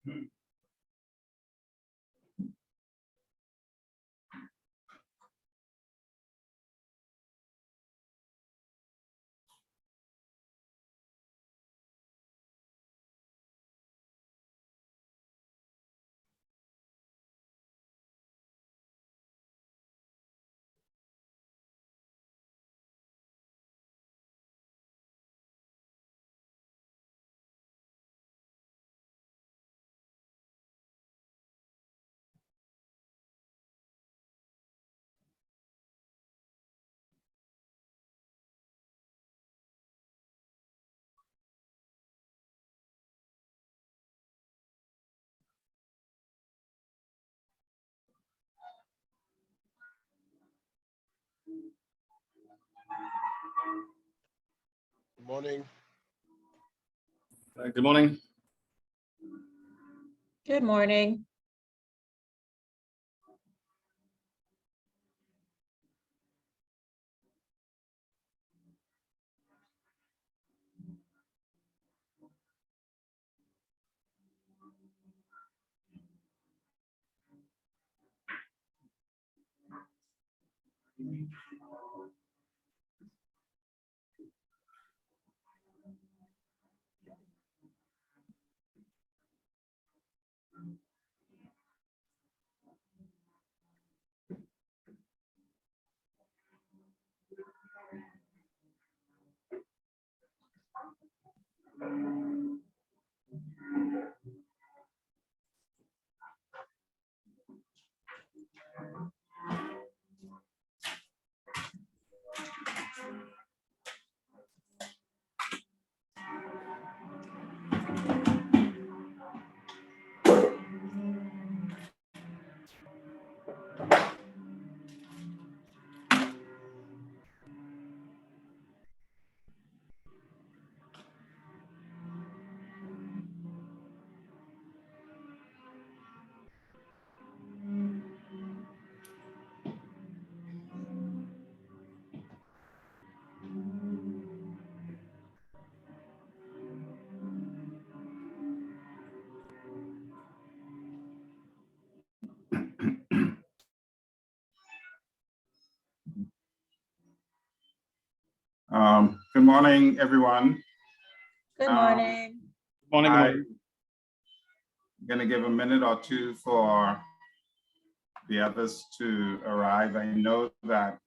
Good morning. Good morning. Good morning. Good morning, everyone. Good morning. Good morning. Good morning. I'm going to give a minute or two for the others to arrive. I know that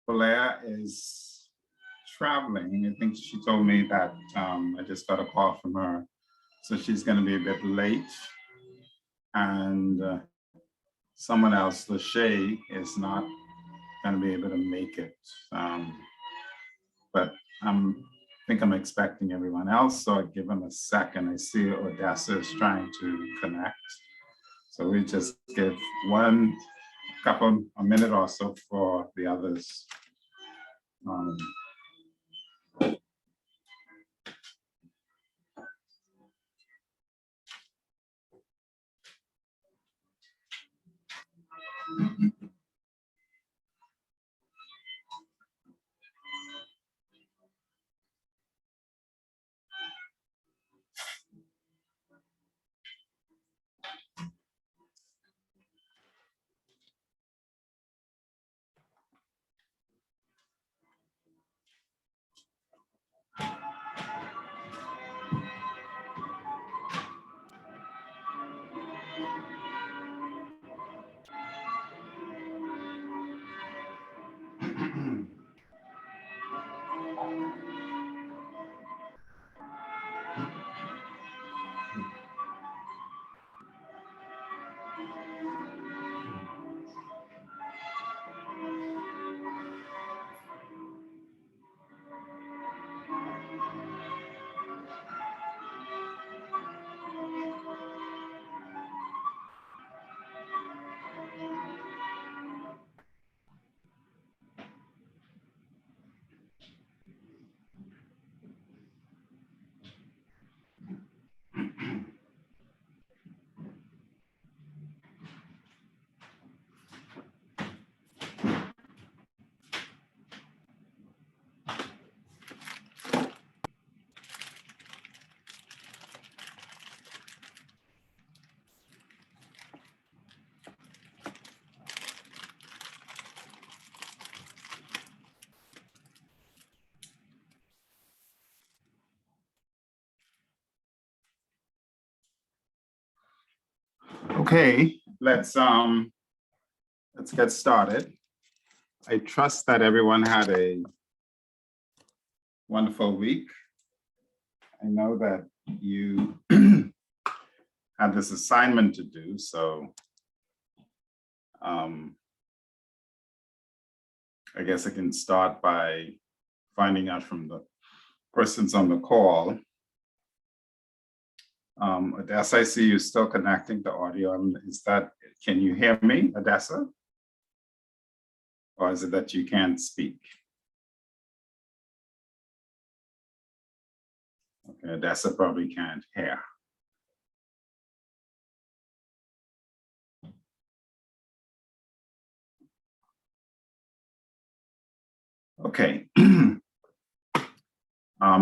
Blair is traveling. I think she told me that I just got a call from her. So she's going to be a bit late. And someone else, Lachey, is not going to be able to make it. But I think I'm expecting everyone else, so I'll give them a second. I see Odessa is trying to connect. So we just give a minute or so for the others. Okay, let's get started. I trust that everyone had a wonderful week. I know that you had this assignment to do, so I guess I can start by finding out from the persons on the call. Odessa, I see you still connecting to audio. Can you hear me, Odessa? Or is it that you can't speak? Okay, Odessa probably can't hear. Okay.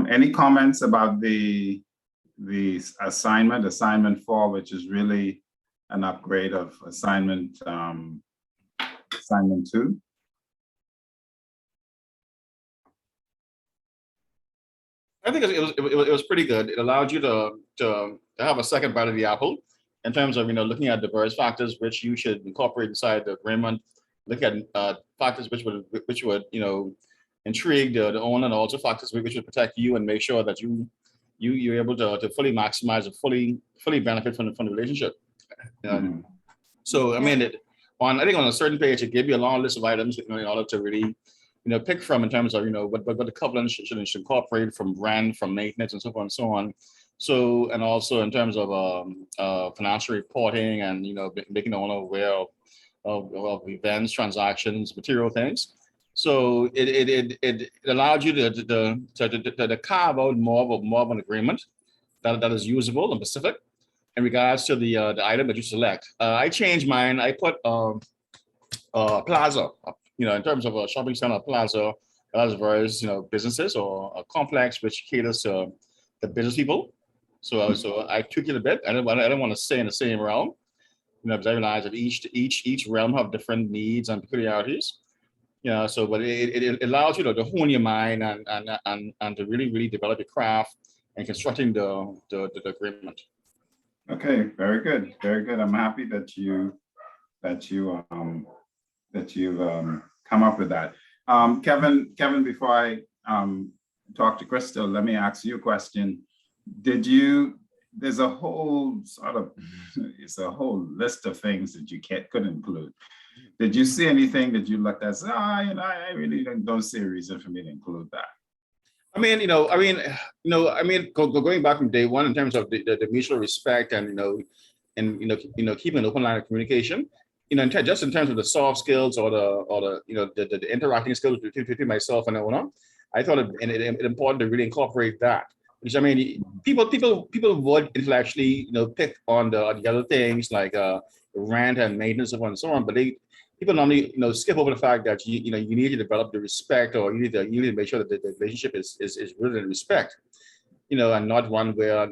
Any comments about the assignment 4, which is really an upgrade of assignment 2? I think it was pretty good. It allowed you to have a second bite of the apple in terms of looking at diverse factors which you should incorporate inside the agreement. Look at factors which would intrigue the owner, and also factors which would protect you and make sure that you're able to fully maximize and fully benefit from the relationship. So I mean, I think on a certain page it gave you a long list of items in order to really pick from in terms of what the covenant should incorporate, from rent, from maintenance, and so on and so on. So, and also in terms of financial reporting and making the owner aware of events, transactions, material things. So it allowed you to carve out more of an agreement that is usable and specific in regards to the item that you select. I changed mine. I put plaza, in terms of a shopping center plaza that has various businesses, or a complex which caters to the business people. So I tweaked it a bit. I don't want to stay in the same realm, because I realize that each realm have different needs and peculiarities. So but it allows you to hone your mind and to really develop your craft and constructing the agreement. Okay, very good, very good. I'm happy that you've come up with that. Kevin, before I talk to Crystal, let me ask you a question. There's a whole it's a whole list of things that you could include. Did you see anything that you looked at? I really don't see a reason for me to include that. Going back from day one in terms of the mutual respect and keeping an open line of communication. Just in terms of the soft skills or the interacting skills between myself and the owner, I thought it important to really incorporate that. Because people would intellectually pick on the other things like rent and maintenance and so on, but people normally skip over the fact that you need to develop the respect, or you need to make sure that the relationship is rooted in respect, and not one where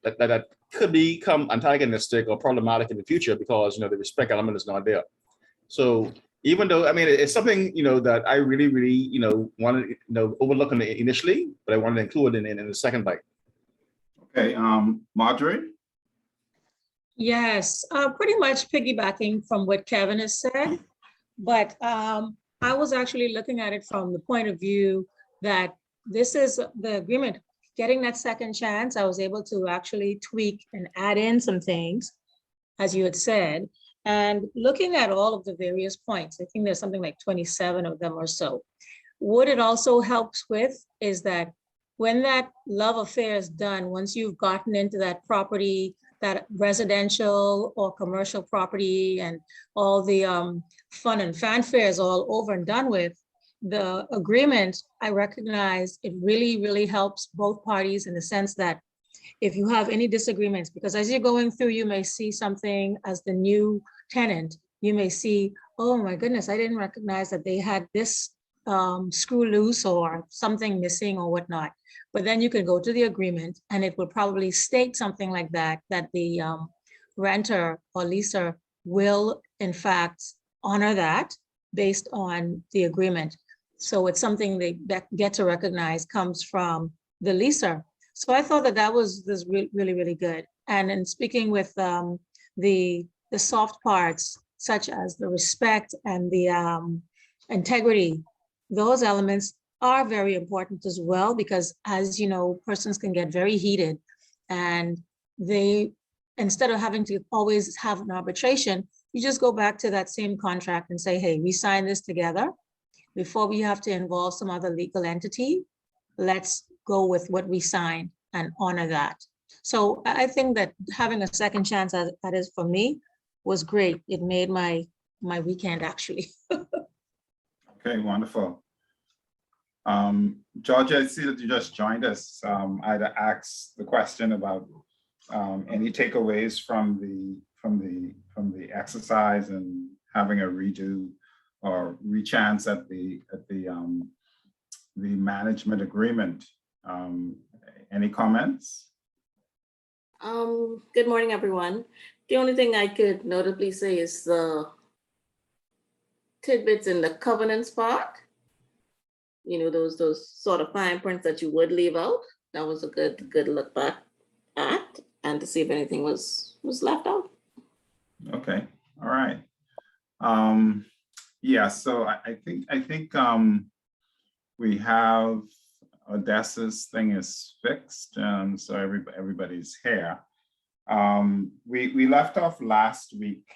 that could become antagonistic or problematic in the future because the respect element is not there. So even though it's something that I really wanted overlook initially, but I wanted to include in the second bite. Okay, Marjorie. Yes, pretty much piggybacking from what Kevin has said, but I was actually looking at it from the point of view that this is the agreement. Getting that second chance, I was able to actually tweak and add in some things, as you had said, and looking at all of the various points. I think there's something like 27 of them or so. What it also helps with is that when that love affair is done, once you've gotten into that property, that residential or commercial property, and all the fun and fanfare is all over and done with, the agreement, I recognize it really helps both parties in the sense that if you have any disagreements, because as you're going through, you may see something as the new tenant, you may see, oh my goodness, I didn't recognize that they had this screw loose or something missing or whatnot. But then you can go to the agreement and it will probably state something like that the renter or leaser will in fact honor that based on the agreement. So it's something they get to recognize comes from the leaser. So I thought that was really good. And in speaking with the soft parts, such as the respect and the integrity, those elements are very important as well, because as you know, persons can get very heated, and they, instead of having to always have an arbitration, you just go back to that same contract and say, hey, we signed this together. Before we have to involve some other legal entity, let's go with what we signed and honor that. So I think that having a second chance, as that is for me, was great. It made my weekend, actually. Okay, wonderful. Georgia, I see that you just joined us. I'd asked the question about any takeaways from the exercise and having a redo or rechance at the management agreement. Any comments? Good morning, everyone. The only thing I could notably say is the tidbits in the covenants part. You know, those sort of fine prints that you would leave out. That was a good look back at, and to see if anything was left out. Okay, all right. Yeah, so I think we have Odessa's thing is fixed, so everybody's here. We left off last week,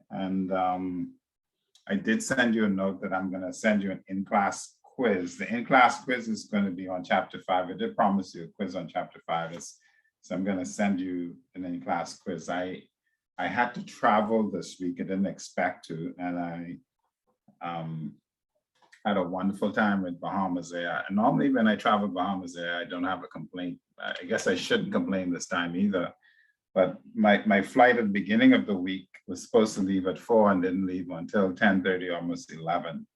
and I did send you a note that I'm going to send you an in-class quiz. The in-class quiz is going to be on chapter 5. I did promise you a quiz on chapter 5, so I'm going to send you an in-class quiz. I had to travel this week. I didn't expect to, and I had a wonderful time with Bahamas Air. And normally when I travel Bahamas Air, I don't have a complaint. I guess I shouldn't complain this time either. But my flight at the beginning of the week was supposed to leave at 4 and didn't leave until 10:30, almost 11.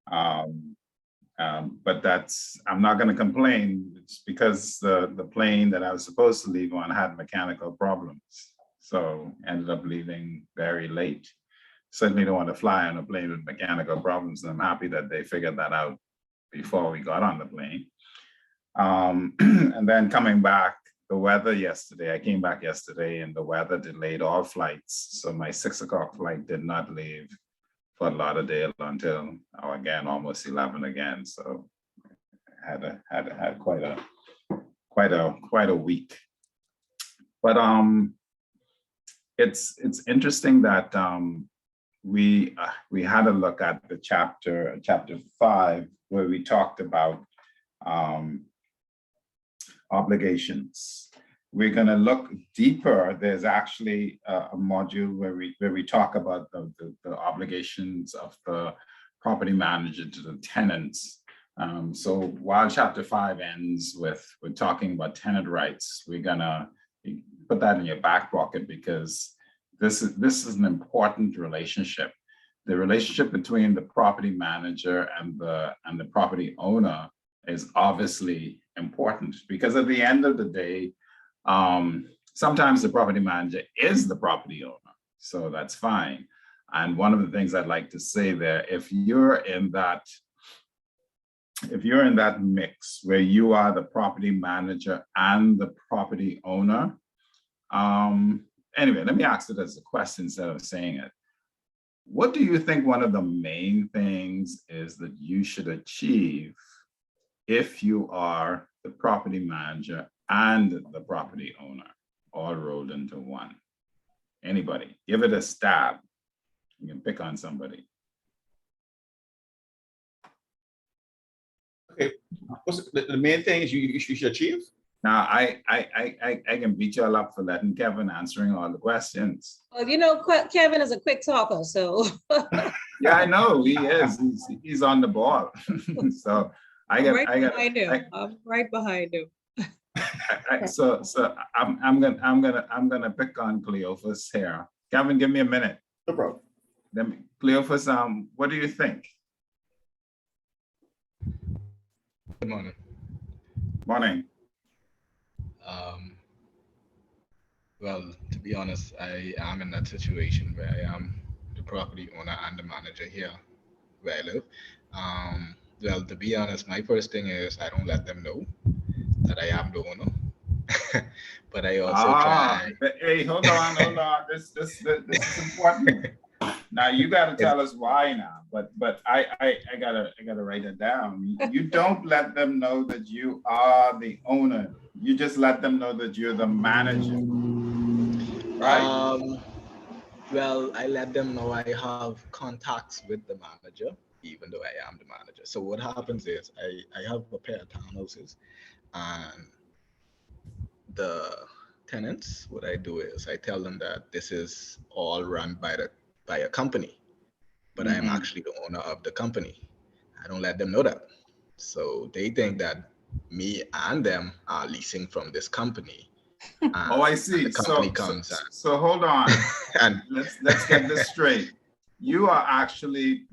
But I'm not going to complain. It's because the plane that I was supposed to leave on had mechanical problems. So ended up leaving very late. Certainly don't want to fly on a plane with mechanical problems, and I'm happy that they figured that out before we got on the plane. And then coming back, the weather yesterday, I came back yesterday and the weather delayed all flights. So my 6 o'clock flight did not leave Fort Lauderdale until, again, almost 11 again. So I had quite a week. But it's interesting that we had a look at the chapter 5, where we talked about obligations. We're going to look deeper. There's actually a module where we talk about the obligations of the property manager to the tenants. So while chapter 5 ends with talking about tenant rights, we're gonna put that in your back pocket, because this is an important relationship. The relationship between the property manager and the property owner is obviously important, because at the end of the day, sometimes the property manager is the property owner, so that's fine. And one of the things I'd like to say there, if you're in that mix where you are the property manager and the property owner, anyway, let me ask it as a question instead of saying it. What do you think one of the main things is that you should achieve if you are the property manager and the property owner, all rolled into one? Anybody? Give it a stab. You can pick on somebody. Okay, what's the main things you should achieve? Now, I can beat you all up for letting Kevin answering all the questions. Well, you know, Kevin is a quick talker, so. Yeah, I know he is. He's on the ball. So I'm right behind him. So I'm gonna pick on Cleophas here. Kevin, give me a minute. No problem. Cleophas, what do you think? Good morning. Morning. Well, to be honest, I am in that situation where I am the property owner and the manager here where I live. Well, to be honest, my first thing is I don't let them know that I am the owner. but I also try. But hey, hold on. This is important. Now you got to tell us why now. But I gotta write it down. You don't let them know that you are the owner. You just let them know that you're the manager, right? Well, I let them know I have contacts with the manager, even though I am the manager. So what happens is I have a pair of townhouses, and the tenants, what I do is I tell them that this is all run by a company, but I am Mhm. actually the owner of the company. I don't let them know that. So they think that me and them are leasing from this company. Oh, I And see. the company comes So hold on. and Let's get this straight. You are actually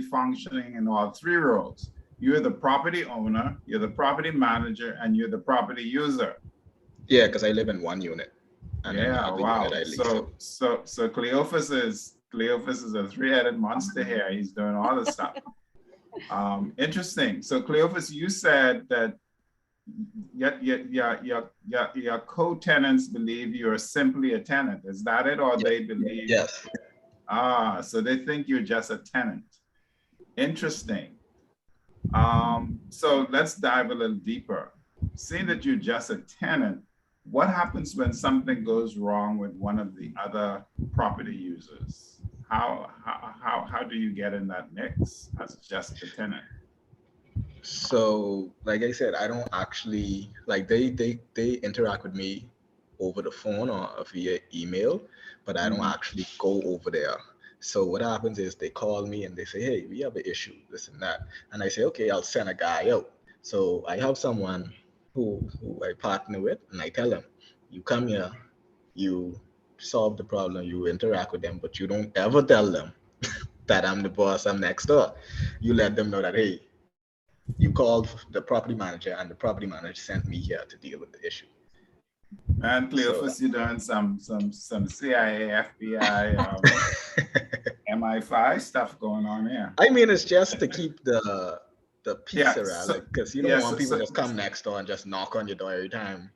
functioning in all three roles. You're the property owner, you're the property manager, and you're the property user. yeah, because I live in one unit, and then the Yeah, other unit wow. I lease out. So Cleophas is a three-headed monster here. He's doing all this stuff. Interesting. So Cleophas, you said that your co-tenants believe you're simply a tenant. Is that it, or they believe? Yes. So they think you're just a tenant. Interesting. So let's dive a little deeper. Seeing that you're just a tenant, what happens when something goes wrong with one of the other property users? How do you get in that mix as just a tenant? So, like I said, I don't actually like they interact with me over the phone or via email, but I don't Mhm. actually go over there. So what happens is they call me and they say, "Hey, we have an issue, this and that," and I say, "Okay, I'll send a guy out." So I have someone who I partner with, and I tell them, "You come here, you solve the problem, you interact with them, but you don't ever tell them that I'm the boss, I'm next door. You let them know that, hey, you called the property manager and the property manager sent me here to deal with the issue." And So Cleophas, you're doing some CIA, FBI, MI5 stuff going on here. I mean, it's just to keep the peace Yeah. around, like, because you don't Yes. want people just come next door and just knock on your door every time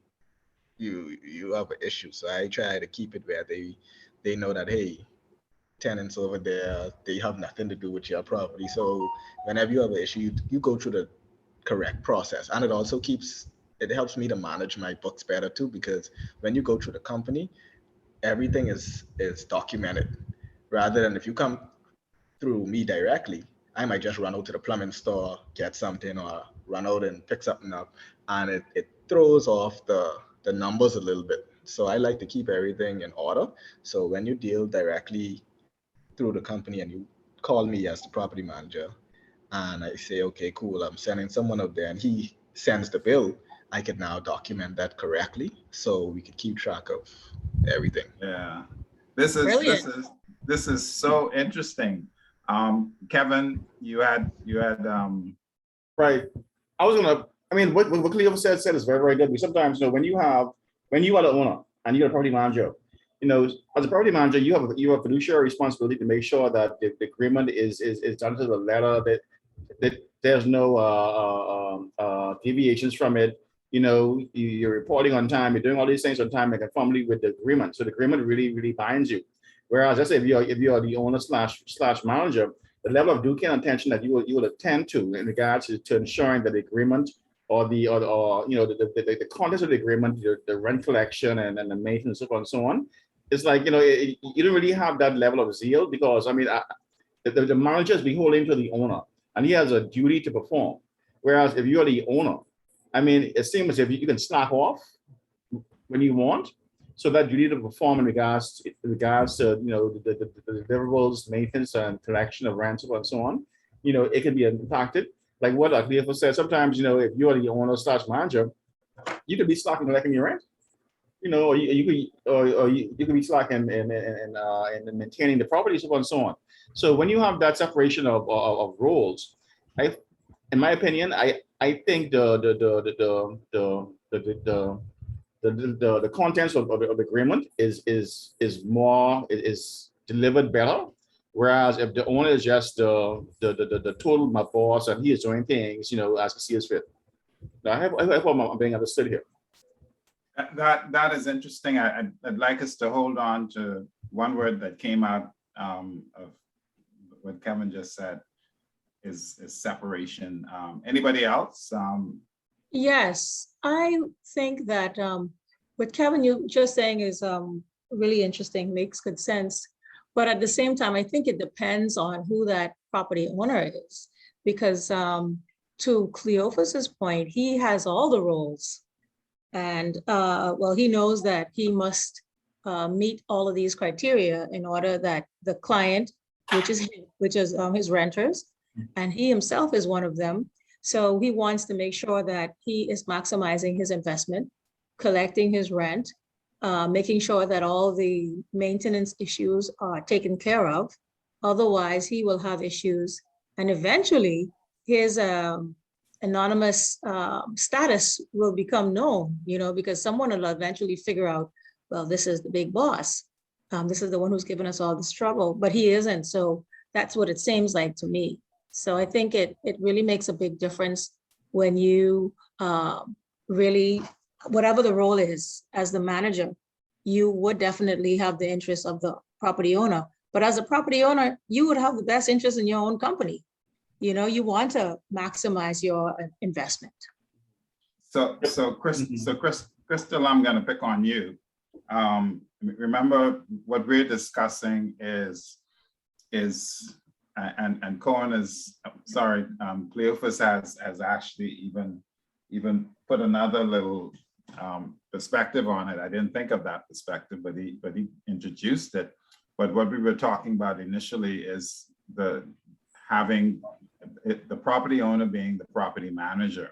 you have an issue. So I try to keep it where they know that, hey, tenants over there, they have nothing to do with your property. So whenever you have an issue, you go through the correct process. And it helps me to manage my books better too, because when you go through the company, everything is documented. Rather than if you come through me directly, I might just run out to the plumbing store, get something, or run out and pick something up, and it throws off the numbers a little bit. So I like to keep everything in order. So when you deal directly through the company and you call me as the property manager, and I say, okay, cool, I'm sending someone up there, and he sends the bill, I can now document that correctly so we can keep track of everything. Yeah. This is Brilliant. this is so interesting. Kevin, you had Right. I was gonna. I mean, what Cleo said is very good. Because sometimes, when you are the owner and you're a property manager, as a property manager, you have fiduciary responsibility to make sure that the agreement is done to the letter, that there's no deviations from it. You're reporting on time, you're doing all these things on time and conformity with the agreement. So the agreement really binds you. Whereas, let's say if you're the owner slash manager, the level of due care and attention that you will attend to in regards to ensuring that the agreement or the contents of the agreement, the rent collection and the maintenance, so on and so on. It's like, you don't really have that level of zeal because, I mean, the manager is beholden to the owner and he has a duty to perform. Whereas if you're the owner, I mean, it seems as if you can slack off when you want. So that duty to perform in regards to the deliverables, maintenance, and collection of rent, and so on, it can be impacted. Like what Leopold said, sometimes, if you're the owner slash manager, you could be slacking collecting your rent, or you could be slacking and maintaining the property, so on and so on. So when you have that separation of roles, in my opinion, I think the contents of the agreement is delivered better. Whereas if the owner is just the total my boss and he is doing things, as he sees fit. Now, I hope I'm being understood here. That is interesting. I'd like us to hold on to one word that came out of what Kevin just said is separation. Anybody else? Yes, I think that what Kevin, you just saying is really interesting, makes good sense. But at the same time, I think it depends on who that property owner is. Because to Cleophas's point, he has all the roles. And well, he knows that he must meet all of these criteria in order that the client, which is his renters, and he himself is one of them. So he wants to make sure that he is maximizing his investment, collecting his rent, making sure that all the maintenance issues are taken care of. Otherwise, he will have issues. And eventually, his anonymous status will become known, because someone will eventually figure out, well, this is the big boss. This is the one who's given us all this trouble, but he isn't. So that's what it seems like to me. So I think it really makes a big difference when you really, whatever the role is as the manager, you would definitely have the interest of the property owner. But as a property owner, you would have the best interest in your own company. You want to maximize your investment. So Crystal, I'm going to pick on you. Remember what we're discussing is and Cohen is sorry. Cleophas has actually even put another little perspective on it. I didn't think of that perspective, but he introduced it. But what we were talking about initially is the property owner being the property manager,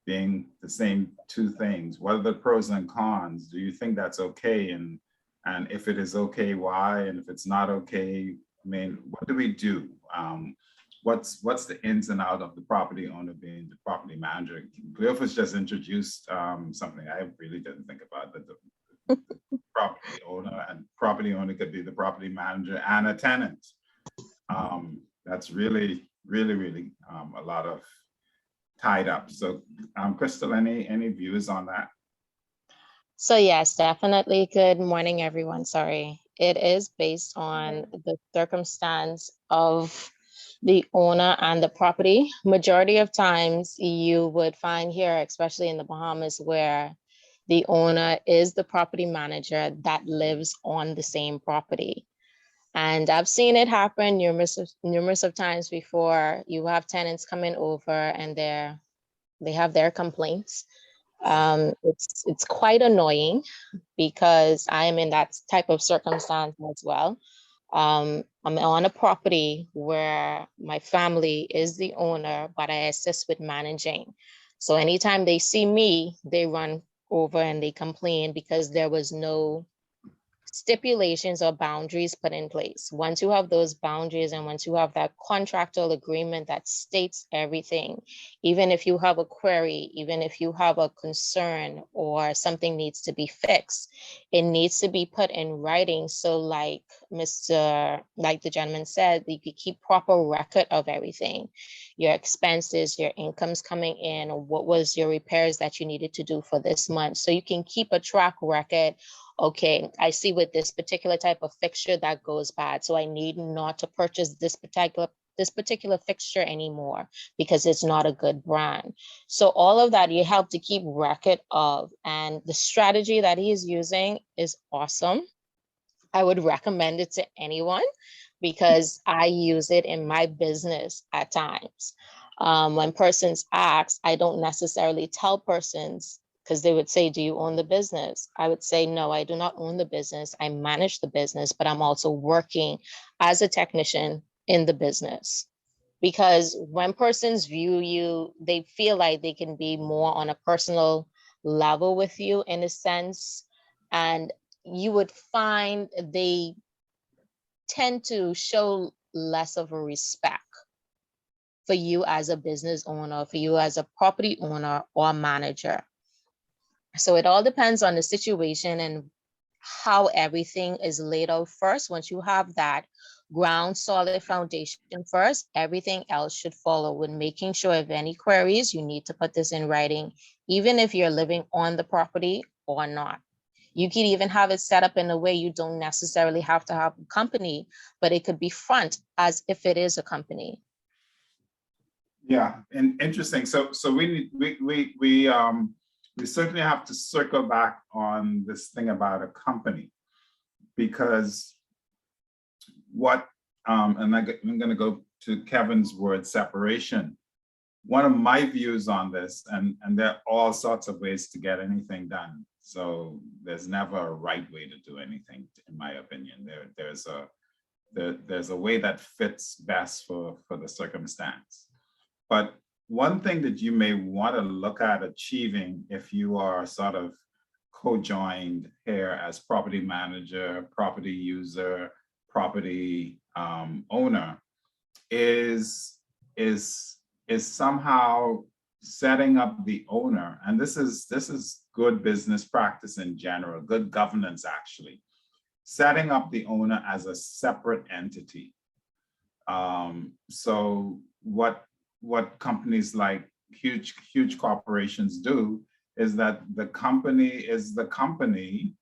being the same two things. What are the pros and cons? Do you think that's okay? And if it is okay, why? And if it's not okay, I mean, what do we do? What's the ins and out of the property owner being the property manager? Cleophas just introduced something I really didn't think about, that the property owner could be the property manager and a tenant. That's really a lot of tied up. So Crystal, any views on that? So yes, definitely. Good morning, everyone. Sorry. It is based on the circumstance of the owner and the property. Majority of times you would find here, especially in the Bahamas, where the owner is the property manager that lives on the same property. And I've seen it happen numerous of times before. You have tenants coming over and they have their complaints. It's quite annoying because I am in that type of circumstance as well. I'm on a property where my family is the owner, but I assist with managing. So anytime they see me, they run over and they complain because there was no stipulations or boundaries put in place. Once you have those boundaries and once you have that contractual agreement that states everything, even if you have a query, even if you have a concern or something needs to be fixed, it needs to be put in writing. So like the gentleman said, you could keep proper record of everything, your expenses, your incomes coming in, or what was your repairs that you needed to do for this month. So you can keep a track record. Okay, I see with this particular type of fixture that goes bad, so I need not to purchase this particular fixture anymore because it's not a good brand. So all of that you help to keep record of, and the strategy that he's using is awesome. I would recommend it to anyone because I use it in my business at times. When persons ask, I don't necessarily tell persons, because they would say, do you own the business? I would say, no, I do not own the business. I manage the business, but I'm also working as a technician in the business. Because when persons view you, they feel like they can be more on a personal level with you in a sense. And you would find they tend to show less of a respect for you as a business owner, for you as a property owner or manager. So it all depends on the situation and how everything is laid out first. Once you have that ground solid foundation first, everything else should follow, with making sure if any queries, you need to put this in writing. Even if you're living on the property or not. You could even have it set up in a way you don't necessarily have to have a company, but it could be front as if it is a company. Yeah, and interesting. So we certainly have to circle back on this thing about a company, because what and I'm going to go to Kevin's word, separation. One of my views on this, and there are all sorts of ways to get anything done. So there's never a right way to do anything, in my opinion. There's a way that fits best for the circumstance. But one thing that you may want to look at achieving if you are sort of co-joined here as property manager, property user, property owner is somehow setting up the owner. And this is good business practice in general, good governance actually, setting up the owner as a separate entity. So what companies like huge corporations do is that the company is the company,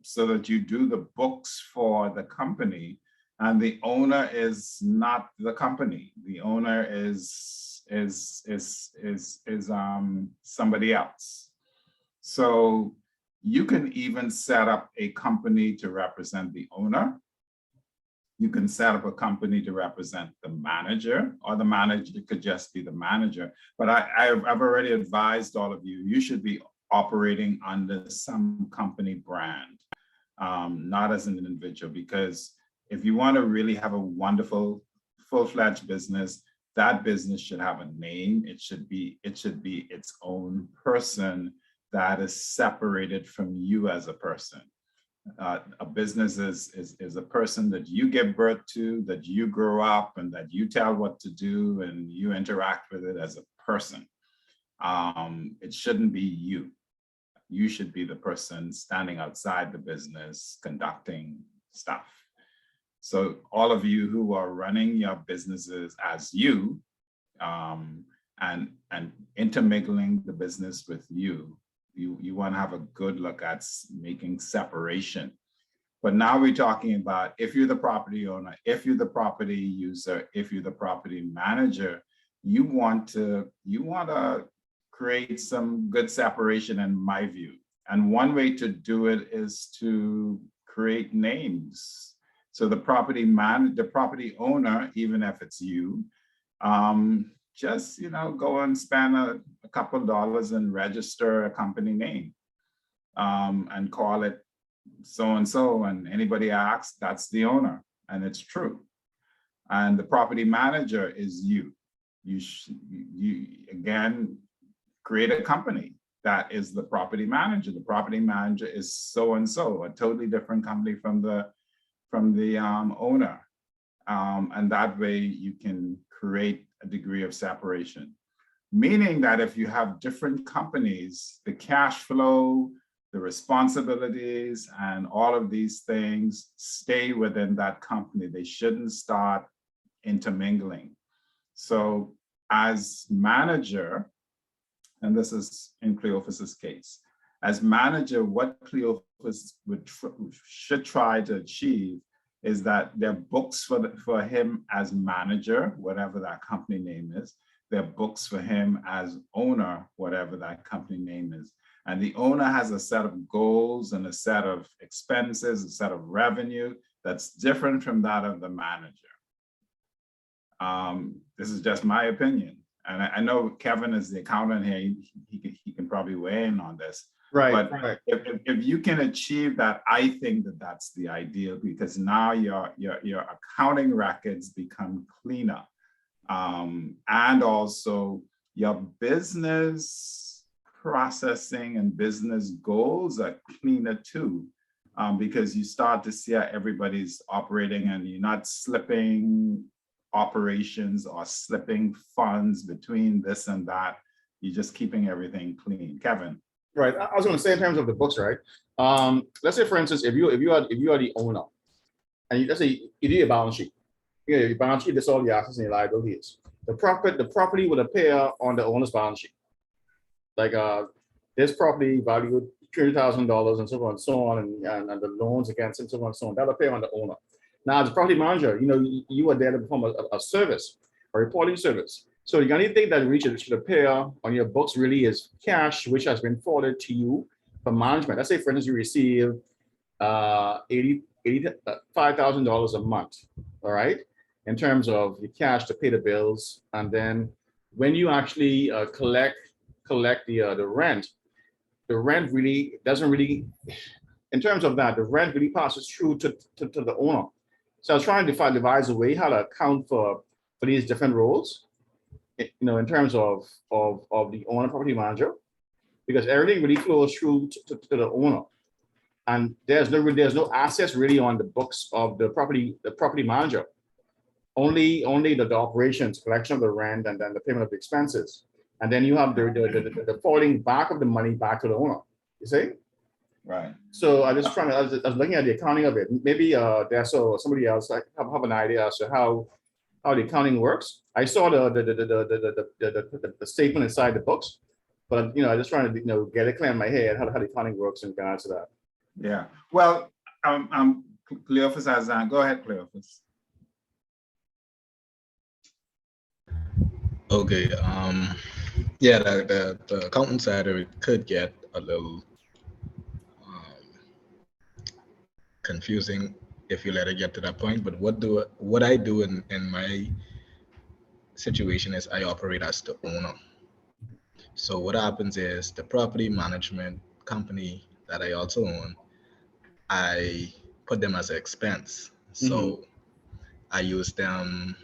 so that you do the books for the company, and the owner is not the company. The owner is somebody else. So you can even set up a company to represent the owner. You can set up a company to represent the manager, or the manager could just be the manager. But I've already advised all of you, you should be operating under some company brand, not as an individual, because if you want to really have a wonderful, full-fledged business, that business should have a name. It should be its own person that is separated from you as a person. A business is a person that you give birth to, that you grow up, and that you tell what to do, and you interact with it as a person. It shouldn't be you. You should be the person standing outside the business, conducting stuff. So all of you who are running your businesses as you, and intermingling the business with you, you want to have a good look at making separation. But now we're talking about, if you're the property owner, if you're the property user, if you're the property manager, you want to create some good separation, in my view. And one way to do it is to create names. So the property owner, even if it's you, just go and spend a couple dollars and register a company name, and call it so and so, and anybody asks, that's the owner, and it's true. And the property manager is you. You again create a company that is the property manager. The property manager is so and so, a totally different company from the owner, and that way you can create a degree of separation, meaning that if you have different companies, the cash flow, the responsibilities, and all of these things stay within that company. They shouldn't start intermingling. So as manager, and this is in Cleophas's case, as manager, what Cleophas should try to achieve is that their books for him as manager, whatever that company name is, their books for him as owner, whatever that company name is. And the owner has a set of goals and a set of expenses, a set of revenue that's different from that of the manager. This is just my opinion. And I know Kevin is the accountant here, he can probably weigh in on this. Right. But Right. if you can achieve that, I think that that's the ideal, because now your accounting records become cleaner. And also your business processing and business goals are cleaner too, because you start to see how everybody's operating, and you're not slipping operations or slipping funds between this and that. You're just keeping everything clean. Kevin. Right. I was going to say, in terms of the books, right? Let's say, for instance, if you are the owner, and let's say you do your balance sheet. Your balance sheet, that's all your assets and your liabilities. The property will appear on the owner's balance sheet. Like this property valued $300,000 and so on and so on, and the loans against it, so on and so on, that'll pay on the owner. Now, as a property manager, you are there to perform a service, a reporting service. So the only thing that should appear on your books really is cash, which has been forwarded to you for management. Let's say, for instance, you receive $5,000 a month, all right, in terms of the cash to pay the bills. And then when you actually collect the rent really doesn't really, in terms of that, the rent really passes through to the owner. So I was trying to devise a way how to account for these different roles, in terms of the owner property manager, because everything really flows through to the owner. And there's no assets really on the books of the property manager. Only the operations, collection of the rent, and then the payment of the expenses. And then you have the falling back of the money back to the owner. You see? Right. So I was looking at the accounting of it. Maybe there's somebody else have an idea as to how the accounting works. I saw the statement inside the books, but I just trying to get it clear in my head how the accounting works in regards to that. Yeah. Well, Cleophas has go ahead, Cleophas. Okay. Yeah, the accountant side of it could get a little confusing if you let it get to that point. But what I do in my situation is I operate as the owner. So what happens is the property management company that I also own, I put them as an expense. So I use them.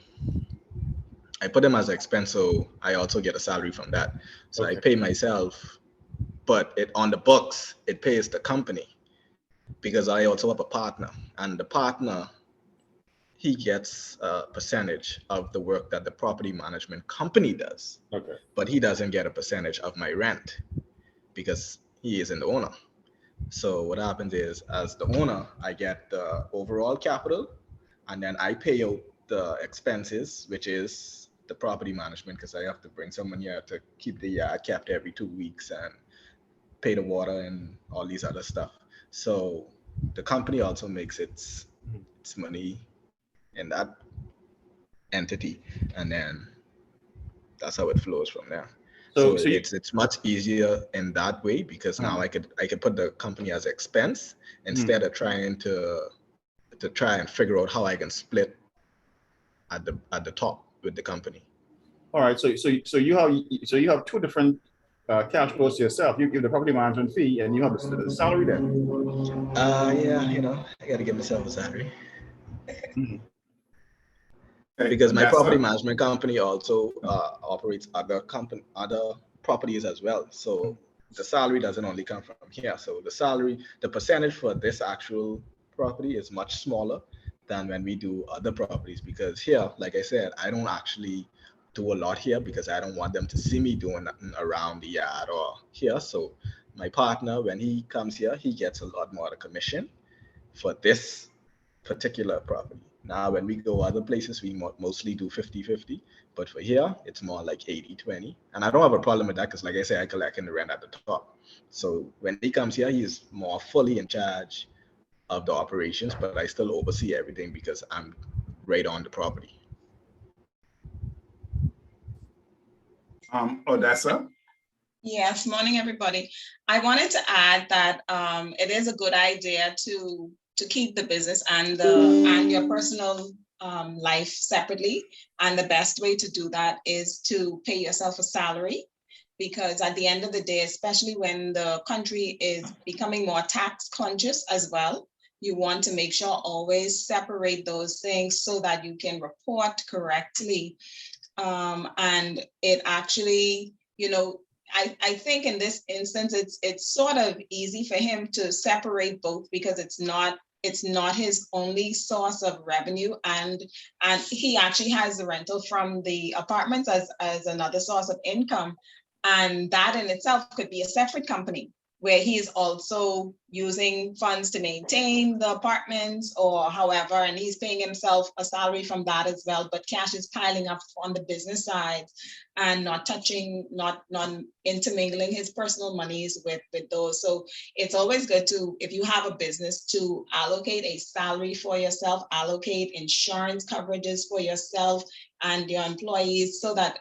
I put them as an expense, so I also get a salary from that. So I pay myself, but on the books, it pays the company because I also have a partner, and the partner, he gets a percentage of the work that the property management company does. Okay. But he doesn't get a percentage of my rent because he isn't the owner. So what happens is, as the owner, I get the overall capital, and then I pay out the expenses, which is the property management, because I have to bring someone here to keep the yard kept every 2 weeks and pay the water and all these other stuff. So the company also makes its money in that entity, and then that's how it flows from there. So it's much easier in that way, because now I could put the company as expense instead of trying to try and figure out how I can split at the top with the company. All right. So you have two different cash flows to yourself. You give the property management fee, and you have the salary then. Yeah, I got to give myself a salary. Because my property management company also operates other properties as well. So the salary doesn't only come from here. So the percentage for this actual property is much smaller than when we do other properties, because here, like I said, I don't actually do a lot here because I don't want them to see me doing nothing around the yard or here. So my partner, when he comes here, he gets a lot more of the commission for this particular property. Now, when we go other places, we mostly do 50-50, but for here, it's more like 80-20. And I don't have a problem with that because, like I said, I collect in the rent at the top. So when he comes here, he's more fully in charge of the operations, but I still oversee everything because I'm right on the property. Odessa? Yes, morning, everybody. I wanted to add that it is a good idea to keep the business and your personal life separately. And the best way to do that is to pay yourself a salary, because at the end of the day, especially when the country is becoming more tax conscious as well, you want to make sure always separate those things so that you can report correctly. And it actually, I think in this instance, it's sort of easy for him to separate both because it's not his only source of revenue, and he actually has the rental from the apartments as another source of income, and that in itself could be a separate company where he is also using funds to maintain the apartments or however, and he's paying himself a salary from that as well, but cash is piling up on the business side and not touching, not intermingling his personal monies with those. So it's always good to, if you have a business, to allocate a salary for yourself, allocate insurance coverages for yourself and your employees, so that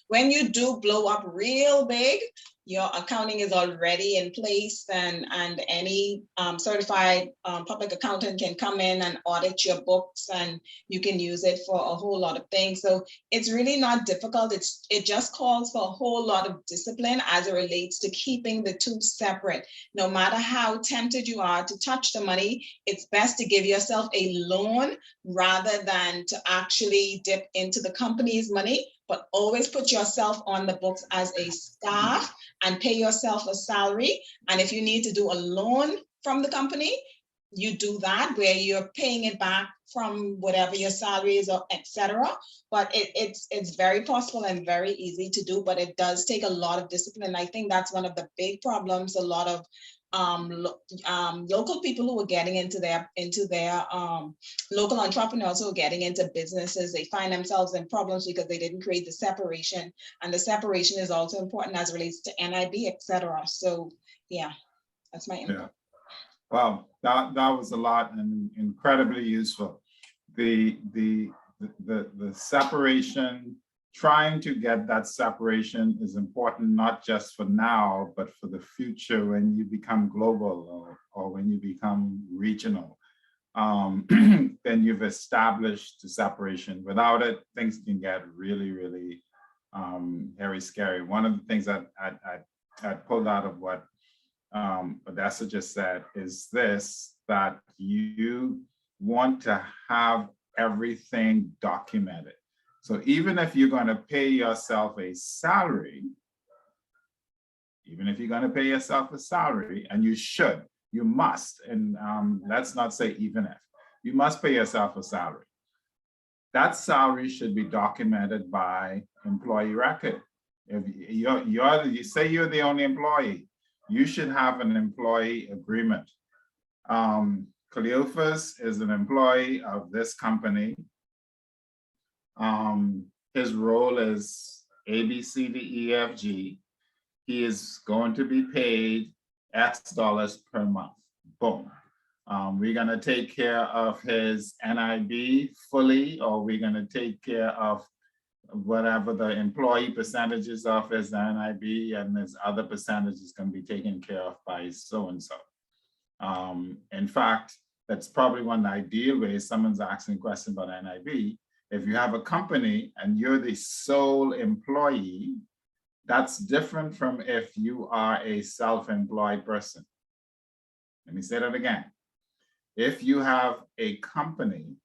when you do blow up real big, your accounting is already in place, and any certified public accountant can come in and audit your books, and you can use it for a whole lot of things. So it's really not difficult. It just calls for a whole lot of discipline as it relates to keeping the two separate. No matter how tempted you are to touch the money, it's best to give yourself a loan rather than to actually dip into the company's money, but always put yourself on the books as a staff and pay yourself a salary. And if you need to do a loan from the company, you do that, where you're paying it back from whatever your salary is, or etc. But it's very possible and very easy to do, but it does take a lot of discipline. I think that's one of the big problems. A lot of local people who are getting into their local entrepreneurs who are getting into businesses, they find themselves in problems because they didn't create the separation, and the separation is also important as it relates to NIB, etc. So yeah, that's my input. Yeah. Wow, that was a lot and incredibly useful. The separation, trying to get that separation is important, not just for now, but for the future when you become global or when you become regional. Then you've established the separation. Without it, things can get really, really very scary. One of the things that I pulled out of what Odessa just said is this, that you want to have everything documented. So even if you're going to pay yourself a salary, and you should, you must, and let's not say even if, you must pay yourself a salary. That salary should be documented by employee record. If you say you're the only employee, you should have an employee agreement. Cleophas is an employee of this company. His role is A, B, C, D, E, F, G. He is going to be paid X dollars per month. Boom. We're going to take care of his NIB fully, or we're going to take care of whatever the employee percentages of his NIB, and his other percentages can be taken care of by so-and-so. In fact, that's probably one ideal way. Someone's asking a question about NIB. If you have a company and you're the sole employee, that's different from if you are a self-employed person. Let me say that again. If you have a company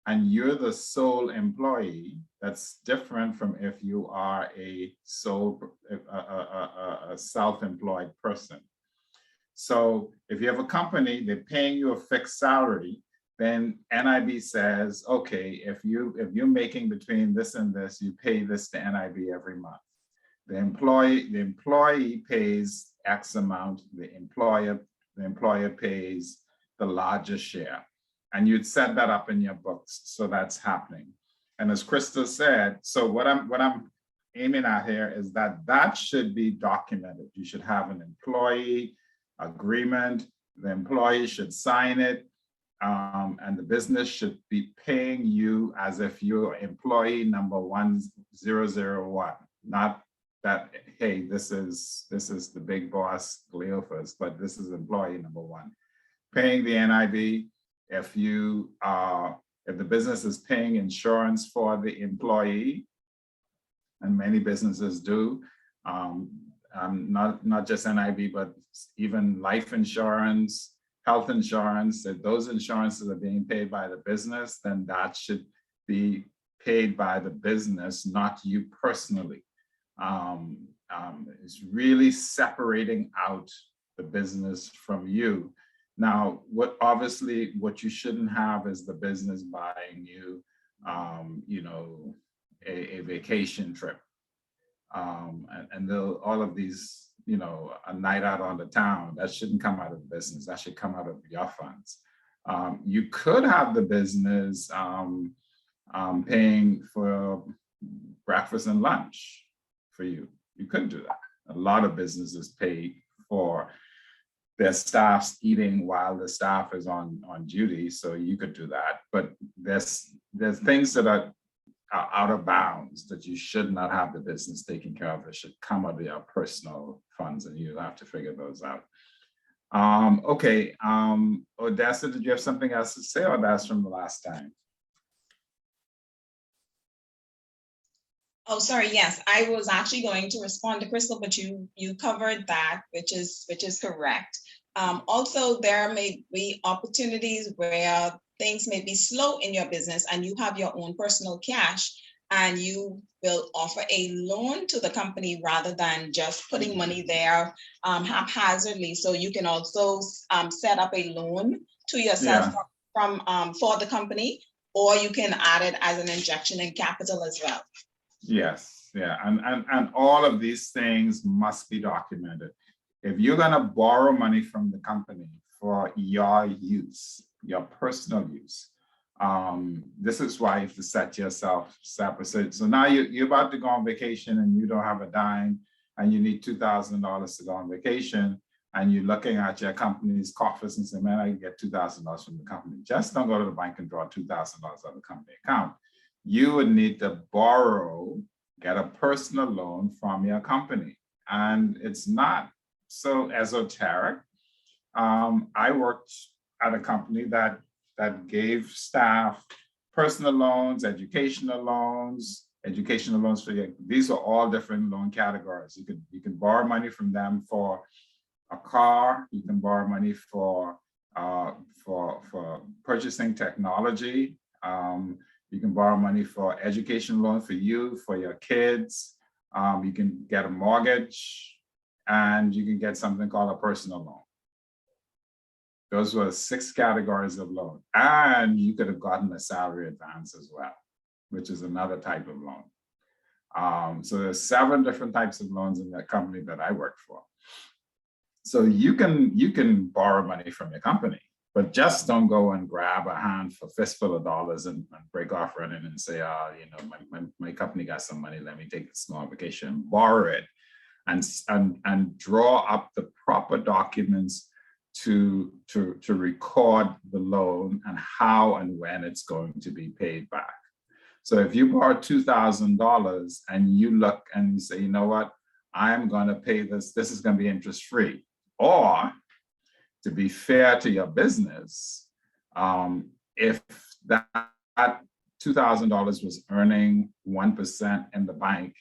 and you're the sole employee, that's different from if you are a self-employed person. So if you have a company, they're paying you a fixed salary, then NIB says, okay, if you're making between this and this, you pay this to NIB every month. The employee pays X amount, the employer pays the largest share. And you'd set that up in your books, so that's happening. And as Crystal said, so what I'm aiming at here is that should be documented. You should have an employee agreement. The employee should sign it, and the business should be paying you as if you're employee number 1001. Not that, hey, this is the big boss Cleophas, but this is employee number 1. Paying the NIB. If the business is paying insurance for the employee, and many businesses do, not just NIB, but even life insurance, health insurance, if those insurances are being paid by the business, then that should be paid by the business, not you personally. It's really separating out the business from you. Now, what you shouldn't have is the business buying you, a vacation trip, and all of these you know, a night out on the town, that shouldn't come out of the business. That should come out of your funds. You could have the business paying for breakfast and lunch for you. You could do that. A lot of businesses pay for their staff's eating while the staff is on duty, so you could do that. But there's things that are out of bounds that you should not have the business taking care of. It should come out of your personal funds, and you have to figure those out. Okay, Odessa, did you have something else to say, or that's from the last time? Oh, sorry. Yes, I was actually going to respond to Crystal, but you covered that, which is correct. Also, there may be opportunities where things may be slow in your business and you have your own personal cash, and you will offer a loan to the company rather than just putting money there haphazardly. So you can also set up a loan to yourself for the company, or you can add it as an injection in capital as well. Yes, yeah, and all of these things must be documented. If you're gonna borrow money from the company for your use, your personal use, this is why you have to set yourself separate. So now you're about to go on vacation and you don't have a dime, and you need $2,000 to go on vacation, and you're looking at your company's coffers and say, man, I can get $2,000 from the company. Just don't go to the bank and draw $2,000 out of the company account. You would need to borrow, get a personal loan from your company. And it's not so esoteric. I worked at a company that gave staff personal loans, educational loans for you. These are all different loan categories. You can borrow money from them for a car. You can borrow money for purchasing technology. You can borrow money for education loan for you, for your kids. You can get a mortgage, and you can get something called a personal loan. Those were 6 categories of loan. And you could have gotten a salary advance as well, which is another type of loan. So there's 7 different types of loans in that company that I work for. So you can borrow money from your company, but just don't go and grab a fistful of dollars and break off running and say, you know, my company got some money, let me take a small vacation. Borrow it and draw up the proper documents to record the loan and how and when it's going to be paid back. So if you borrow $2,000 and you look and you say, you know what, I'm going to pay this is going to be interest free. Or to be fair to your business, if that $2,000 was earning 1% in the bank,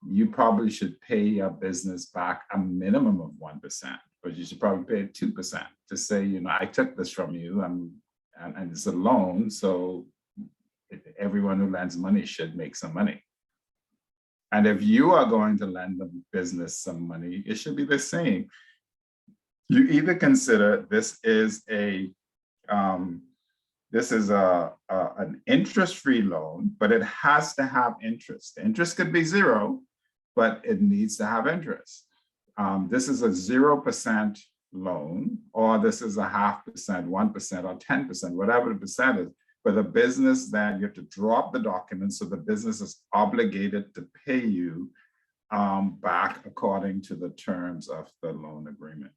you probably should pay your business back a minimum of 1%, but you should probably pay 2% to say, you know, I took this from you and it's a loan, so everyone who lends money should make some money. And if you are going to lend the business some money, it should be the same. You either consider this is an interest-free loan, but it has to have interest. The interest could be 0, but it needs to have interest. This is a 0% loan, or this is a 0.5%, 1%, or 10%, whatever the percent is. For the business, then you have to draw up the documents so the business is obligated to pay you back according to the terms of the loan agreement.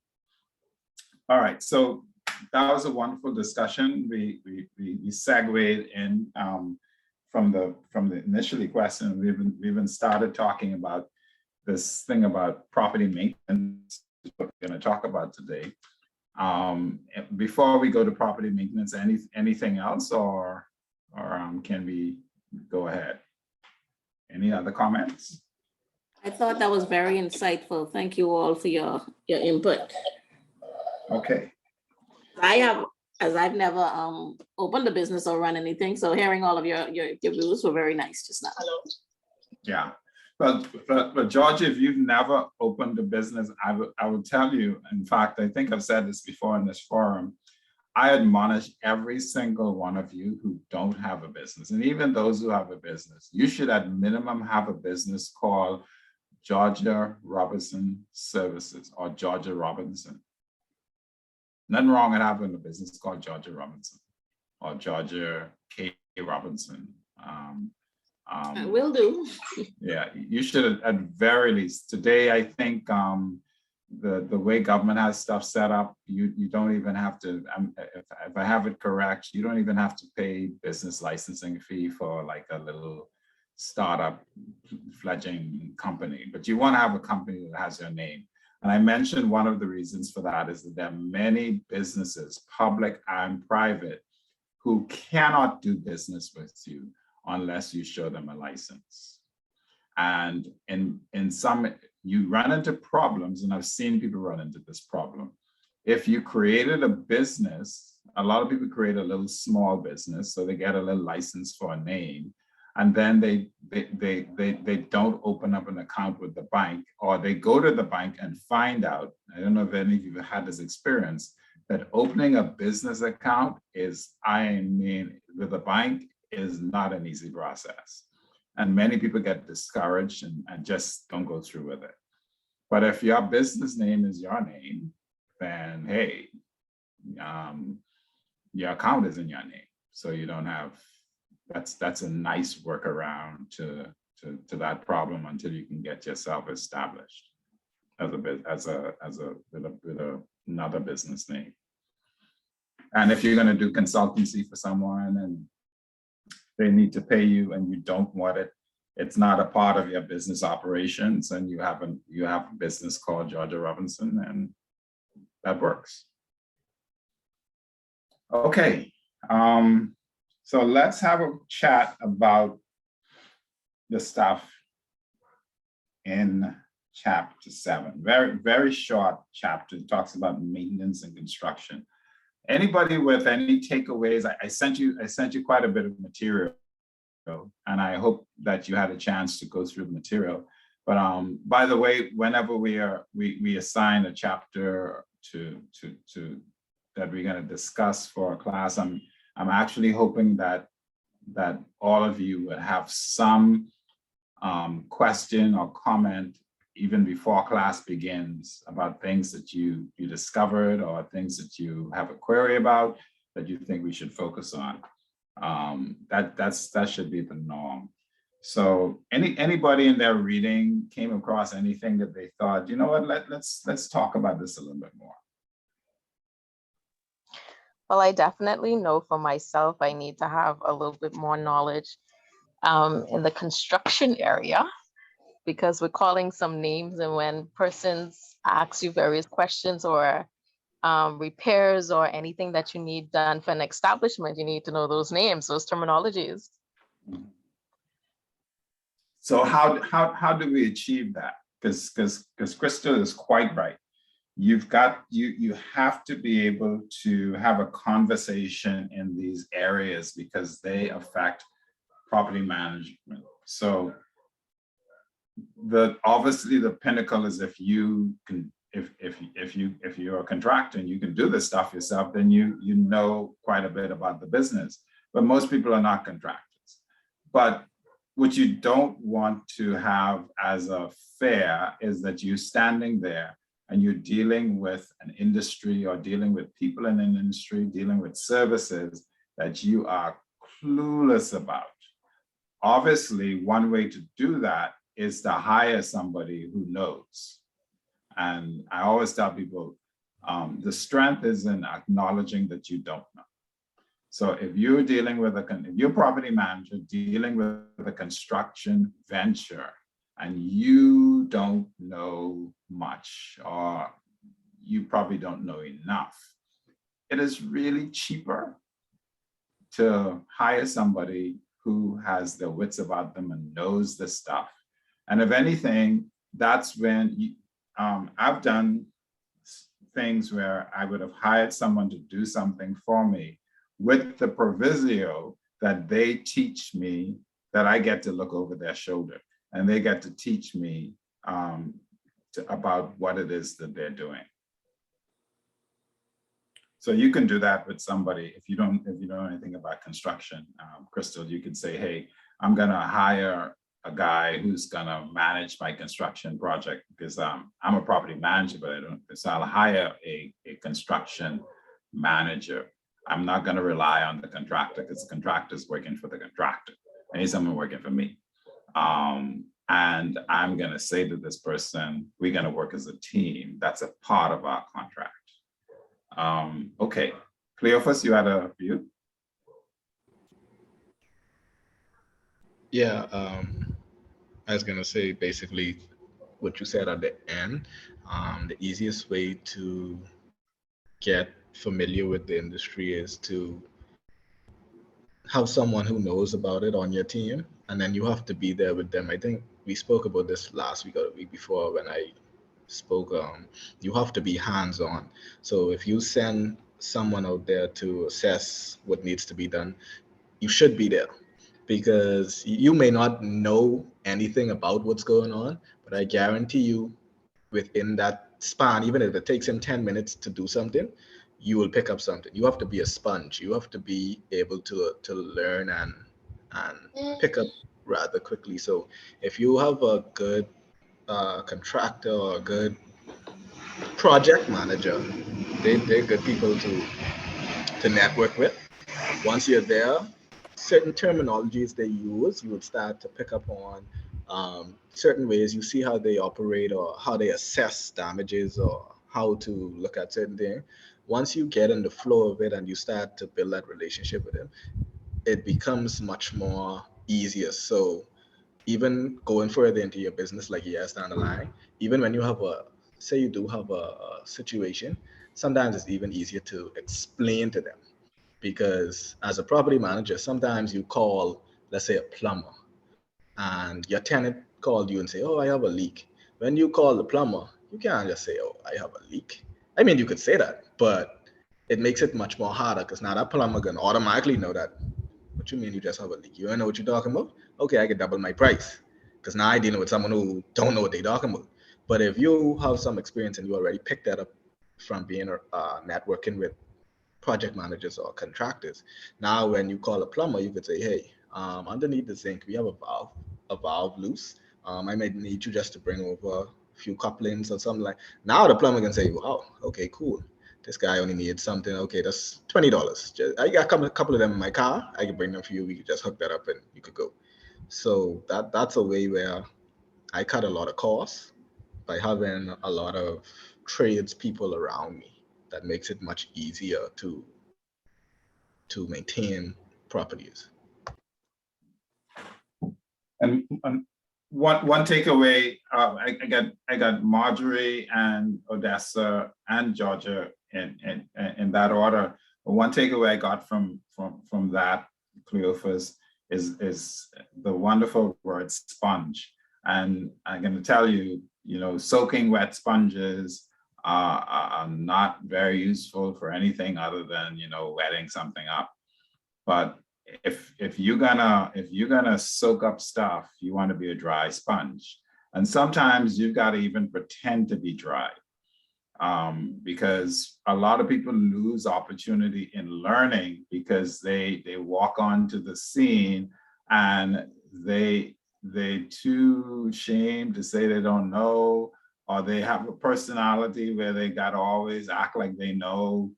All right, so that was a wonderful discussion. We segued in from the initially question. We've even started talking about this thing about property maintenance, which we're going to talk about today. Before we go to property maintenance, anything else, or can we go ahead? Any other comments? I thought that was very insightful. Thank you all for your input. Okay. I've never opened a business or run anything, so hearing all of your views were very nice just now. Hello. Yeah, but Georgia, if you've never opened a business, I would tell you, in fact, I think I've said this before in this forum, I admonish every single one of you who don't have a business, and even those who have a business, you should at minimum have a business called Georgia Robinson Services or Georgia Robinson. Nothing wrong with having a business called Georgia Robinson or Georgia K. Robinson. Will do. Yeah, you should at very least. Today, I think the way government has stuff set up, you don't even have to, if I have it correct, you don't even have to pay business licensing fee for like a little startup fledgling company, but you want to have a company that has your name. And I mentioned one of the reasons for that is that there are many businesses, public and private, who cannot do business with you unless you show them a license. And in some, you run into problems, and I've seen people run into this problem. If you created a business, a lot of people create a little small business, so they get a little license for a name, and then they don't open up an account with the bank, or they go to the bank and find out, I don't know if any of you have had this experience, that opening a business account is, I mean, with a bank is not an easy process. And many people get discouraged and just don't go through with it. But if your business name is your name, then hey, your account is in your name. So you don't have, that's a nice workaround to that problem until you can get yourself established with another business name. And if you're going to do consultancy for someone and they need to pay you and you don't want it, it's not a part of your business operations, and you have a business called Georgia Robinson, and that works. Okay, so let's have a chat about the stuff in chapter 7. Very, very short chapter. It talks about maintenance and construction. Anybody with any takeaways? I sent you quite a bit of material, and I hope that you had a chance to go through the material. But by the way, whenever we assign a chapter to that we're going to discuss for a class, I'm actually hoping that all of you would have some question or comment even before class begins about things that you discovered or things that you have a query about that you think we should focus on. That should be the norm. So anybody in their reading came across anything that they thought, you know what, let's talk about this a little bit more. Well, I definitely know for myself, I need to have a little bit more knowledge in the construction area, because we're calling some names, and when persons ask you various questions or repairs or anything that you need done for an establishment, you need to know those names, those terminologies. So how do we achieve that? Because Crystal is quite right. You have to be able to have a conversation in these areas because they affect property management. So obviously the pinnacle is if you're a contractor and you can do this stuff yourself, then you know quite a bit about the business. But most people are not contractors. But what you don't want to have as a fair is that you're standing there and you're dealing with an industry or dealing with people in an industry, dealing with services that you are clueless about. Obviously, one way to do that is to hire somebody who knows. And I always tell people, the strength is in acknowledging that you don't know. So if you're dealing with if you're a property manager dealing with a construction venture and you don't know much, or you probably don't know enough, it is really cheaper to hire somebody who has their wits about them and knows this stuff. And if anything, that's when I've done things where I would have hired someone to do something for me with the proviso that they teach me, that I get to look over their shoulder and they get to teach me about what it is that they're doing. So you can do that with somebody if you don't know anything about construction. Crystal, you can say, hey, I'm gonna hire a guy who's gonna manage my construction project, because I'm a property manager, but I don't, so I'll hire a construction manager. I'm not gonna rely on the contractor, because the contractor's working for the contractor. I need someone working for me. And I'm gonna say to this person, we're gonna work as a team. That's a part of our contract. Okay, Cleophas, you had a view? Yeah, I was gonna say basically what you said at the end. The easiest way to get familiar with the industry is to have someone who knows about it on your team, and then you have to be there with them. I think we spoke about this last week or the week before when I spoke. You have to be hands-on. So if you send someone out there to assess what needs to be done, you should be there, because you may not know anything about what's going on, but I guarantee you within that span, even if it takes him 10 minutes to do something, you will pick up something. You have to be a sponge. You have to be able to learn and pick up rather quickly. So if you have a good contractor or a good project manager, they're good people to network with. Once you're there, certain terminologies they use, you would start to pick up on certain ways. You see how they operate or how they assess damages or how to look at certain things. Once you get in the flow of it and you start to build that relationship with them, it becomes much more easier. So even going further into your business, like years down the line, even when you have say you do have a situation, sometimes it's even easier to explain to them. Because as a property manager, sometimes you call, let's say, a plumber, and your tenant called you and say, oh, I have a leak. When you call the plumber, you can't just say, oh, I have a leak. I mean, you could say that, but it makes it much more harder, because now that plumber can automatically know that. What you mean you just have a leak? You don't know what you're talking about? Okay, I could double my price, because now I'm dealing with someone who don't know what they're talking about. But if you have some experience and you already picked that up from being networking with project managers or contractors, now when you call a plumber, you could say, hey, underneath the sink, we have a valve loose. I might need you just to bring over a few couplings or something like. Now the plumber can say, wow, okay, cool. This guy only needs something. Okay, that's $20. I got a couple of them in my car. I can bring them for you. We could just hook that up and you could go. So that's a way where I cut a lot of costs by having a lot of tradespeople around me. That makes it much easier to maintain properties. And one takeaway, I got Marjorie and Odessa and Georgia in that order. But one takeaway I got from that, Cleophas, is the wonderful word sponge. And I'm going to tell you, soaking wet sponges are not very useful for anything other than wetting something up. But if you're gonna soak up stuff, you want to be a dry sponge. And sometimes you've got to even pretend to be dry, because a lot of people lose opportunity in learning because they walk onto the scene and they're too ashamed to say they don't know, or they have a personality where they got to always act like they know.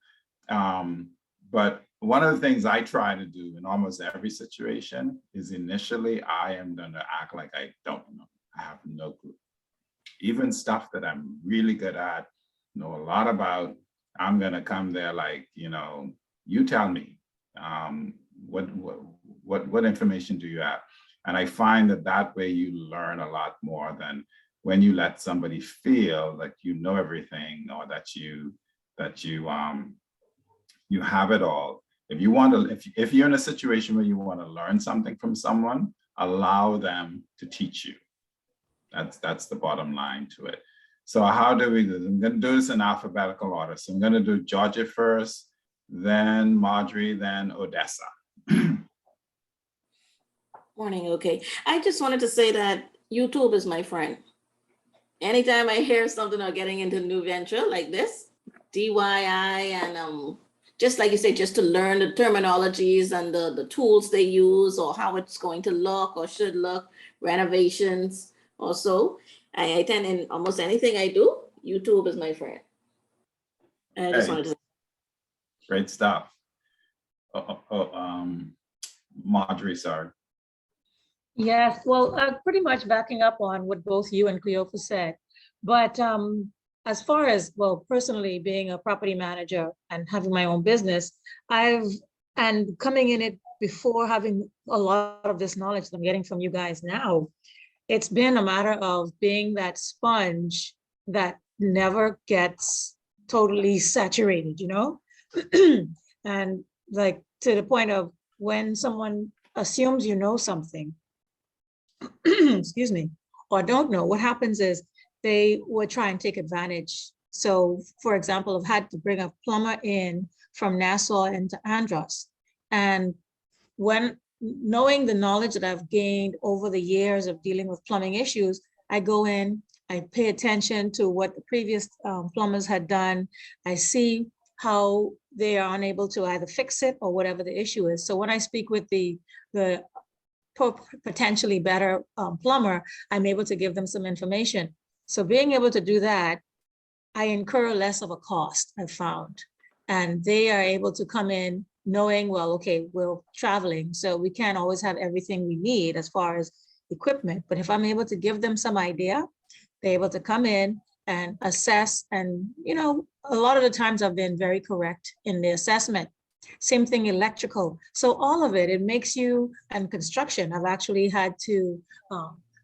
But one of the things I try to do in almost every situation is initially I am going to act like I don't know. I have no clue. Even stuff that I'm really good at, know a lot about, I'm going to come there like, you tell me, what information do you have? And I find that way you learn a lot more than when you let somebody feel that you know everything, or that you have it all. If you want to, if you're in a situation where you want to learn something from someone, allow them to teach you. That's the bottom line to it. So how do we do this? I'm going to do this in alphabetical order. So I'm going to do Georgia first, then Marjorie, then Odessa. Morning, okay. I just wanted to say that YouTube is my friend. Anytime I hear something or getting into a new venture like this, DIY, and just like you say, just to learn the terminologies and the tools they use, or how it's going to look or should look renovations also. I attend in almost anything I do. YouTube is my friend. And I just Hey. wanted to, Great stuff. Marjorie, sorry. Yes, well, pretty much backing up on what both you and Cleopa said. But as far as, well, personally being a property manager and having my own business, and coming in it before having a lot of this knowledge that I'm getting from you guys now, it's been a matter of being that sponge that never gets totally saturated, you know? And like to the point of when someone assumes you know something, excuse me, or don't know, what happens is they would try and take advantage. So for example, I've had to bring a plumber in from Nassau into Andros. And when knowing the knowledge that I've gained over the years of dealing with plumbing issues, I go in, I pay attention to what the previous plumbers had done. I see how they are unable to either fix it or whatever the issue is. So when I speak with the potentially better plumber, I'm able to give them some information. So being able to do that, I incur less of a cost, I've found. And they are able to come in knowing, well, okay, we're traveling, so we can't always have everything we need as far as equipment. But if I'm able to give them some idea, they're able to come in and assess. And, you know, a lot of the times I've been very correct in the assessment. Same thing electrical. So all of it, it makes you, and construction, I've actually had to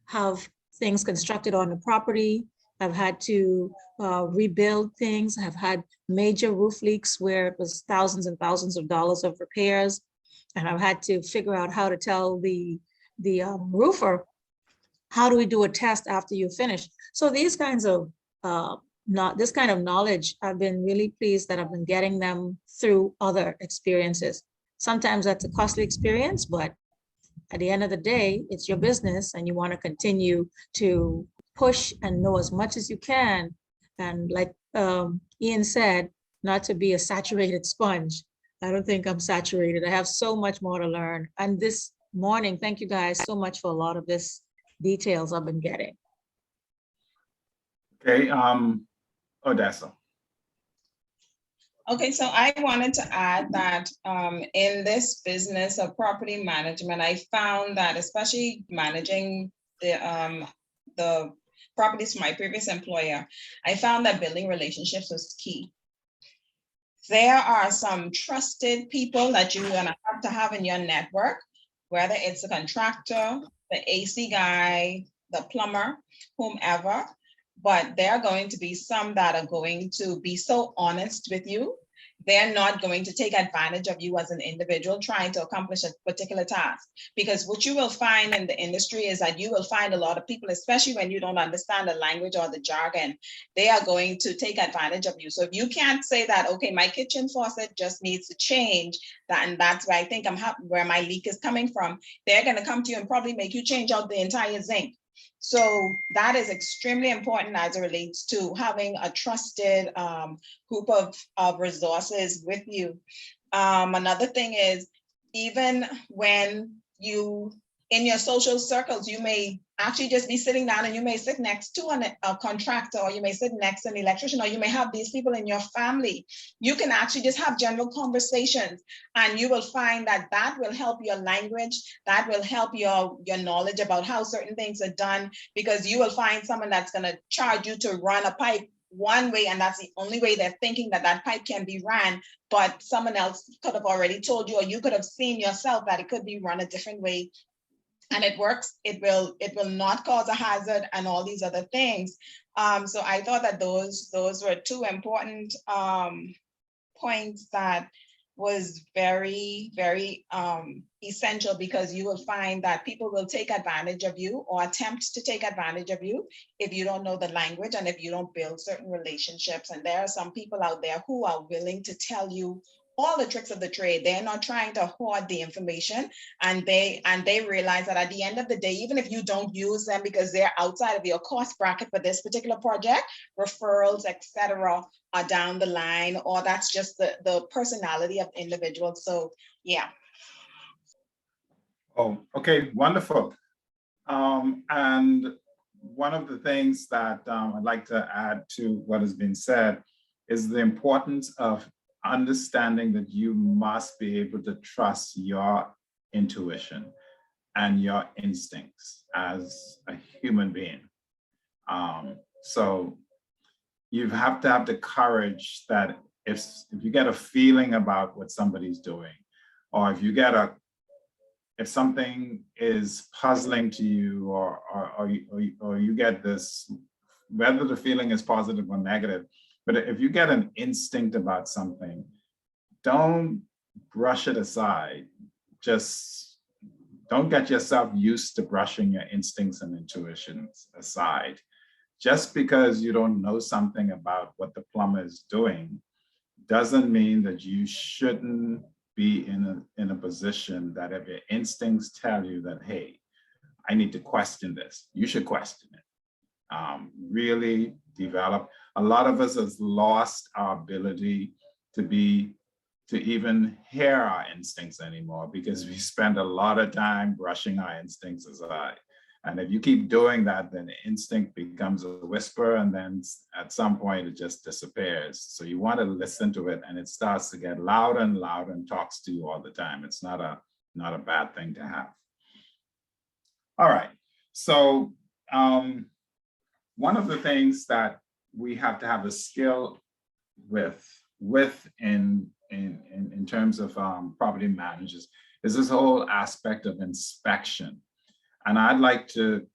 have things constructed on the property. I've had to rebuild things. I've had major roof leaks where it was thousands and thousands of dollars of repairs. And I've had to figure out how to tell the roofer, how do we do a test after you finish? So these kinds of, this kind of knowledge, I've been really pleased that I've been getting them through other experiences. Sometimes that's a costly experience, but at the end of the day, it's your business and you want to continue to push and know as much as you can. And like Ian said, not to be a saturated sponge. I don't think I'm saturated. I have so much more to learn. And this morning, thank you guys so much for a lot of this details I've been getting. Okay, Odessa. Okay, so I wanted to add that in this business of property management, I found that especially managing the properties for my previous employer, I found that building relationships was key. There are some trusted people that you're gonna have to have in your network, whether it's a contractor, the AC guy, the plumber, whomever, but there are going to be some that are going to be so honest with you. They're not going to take advantage of you as an individual trying to accomplish a particular task. Because what you will find in the industry is that you will find a lot of people, especially when you don't understand the language or the jargon, they are going to take advantage of you. So if you can't say that, okay, my kitchen faucet just needs to change, and that's where I think where my leak is coming from, they're going to come to you and probably make you change out the entire zinc. So that is extremely important as it relates to having a trusted group of resources with you. Another thing is, even when you, in your social circles, you may actually just be sitting down and you may sit next to a contractor, or you may sit next to an electrician, or you may have these people in your family. You can actually just have general conversations, and you will find that that will help your language, that will help your knowledge about how certain things are done, because you will find someone that's going to charge you to run a pipe one way, and that's the only way they're thinking that pipe can be ran, but someone else could have already told you, or you could have seen yourself that it could be run a different way. And it works, it will not cause a hazard and all these other things. So I thought that those were two important points that was very, very essential, because you will find that people will take advantage of you or attempt to take advantage of you if you don't know the language and if you don't build certain relationships. And there are some people out there who are willing to tell you all the tricks of the trade. They're not trying to hoard the information, and they realize that at the end of the day, even if you don't use them because they're outside of your cost bracket for this particular project, referrals, etc., are down the line, or that's just the personality of individuals. So yeah. Oh, okay, wonderful. And one of the things that I'd like to add to what has been said is the importance of understanding that you must be able to trust your intuition and your instincts as a human being. So you have to have the courage that if you get a feeling about what somebody's doing, or if something is puzzling to you, or you get this, whether the feeling is positive or negative, but if you get an instinct about something, don't brush it aside. Just don't get yourself used to brushing your instincts and intuitions aside. Just because you don't know something about what the plumber is doing doesn't mean that you shouldn't be in a position that if your instincts tell you that, hey, I need to question this, you should question it. Really develop. A lot of us has lost our ability to even hear our instincts anymore because we spend a lot of time brushing our instincts aside. And if you keep doing that, then the instinct becomes a whisper, and then at some point it just disappears. So you want to listen to it, and it starts to get louder and louder and talks to you all the time. It's not a bad thing to have. All right, so one of the things that we have to have a skill with in terms of property managers is this whole aspect of inspection. And I'd like to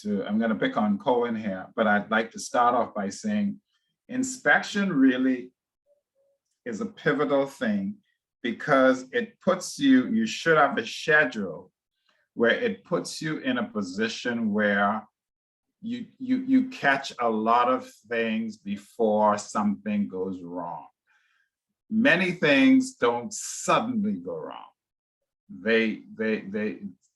I'm going to pick on Cohen here, but I'd like to start off by saying inspection really is a pivotal thing because it puts you should have a schedule where it puts you in a position where you catch a lot of things before something goes wrong. Many things don't suddenly go wrong.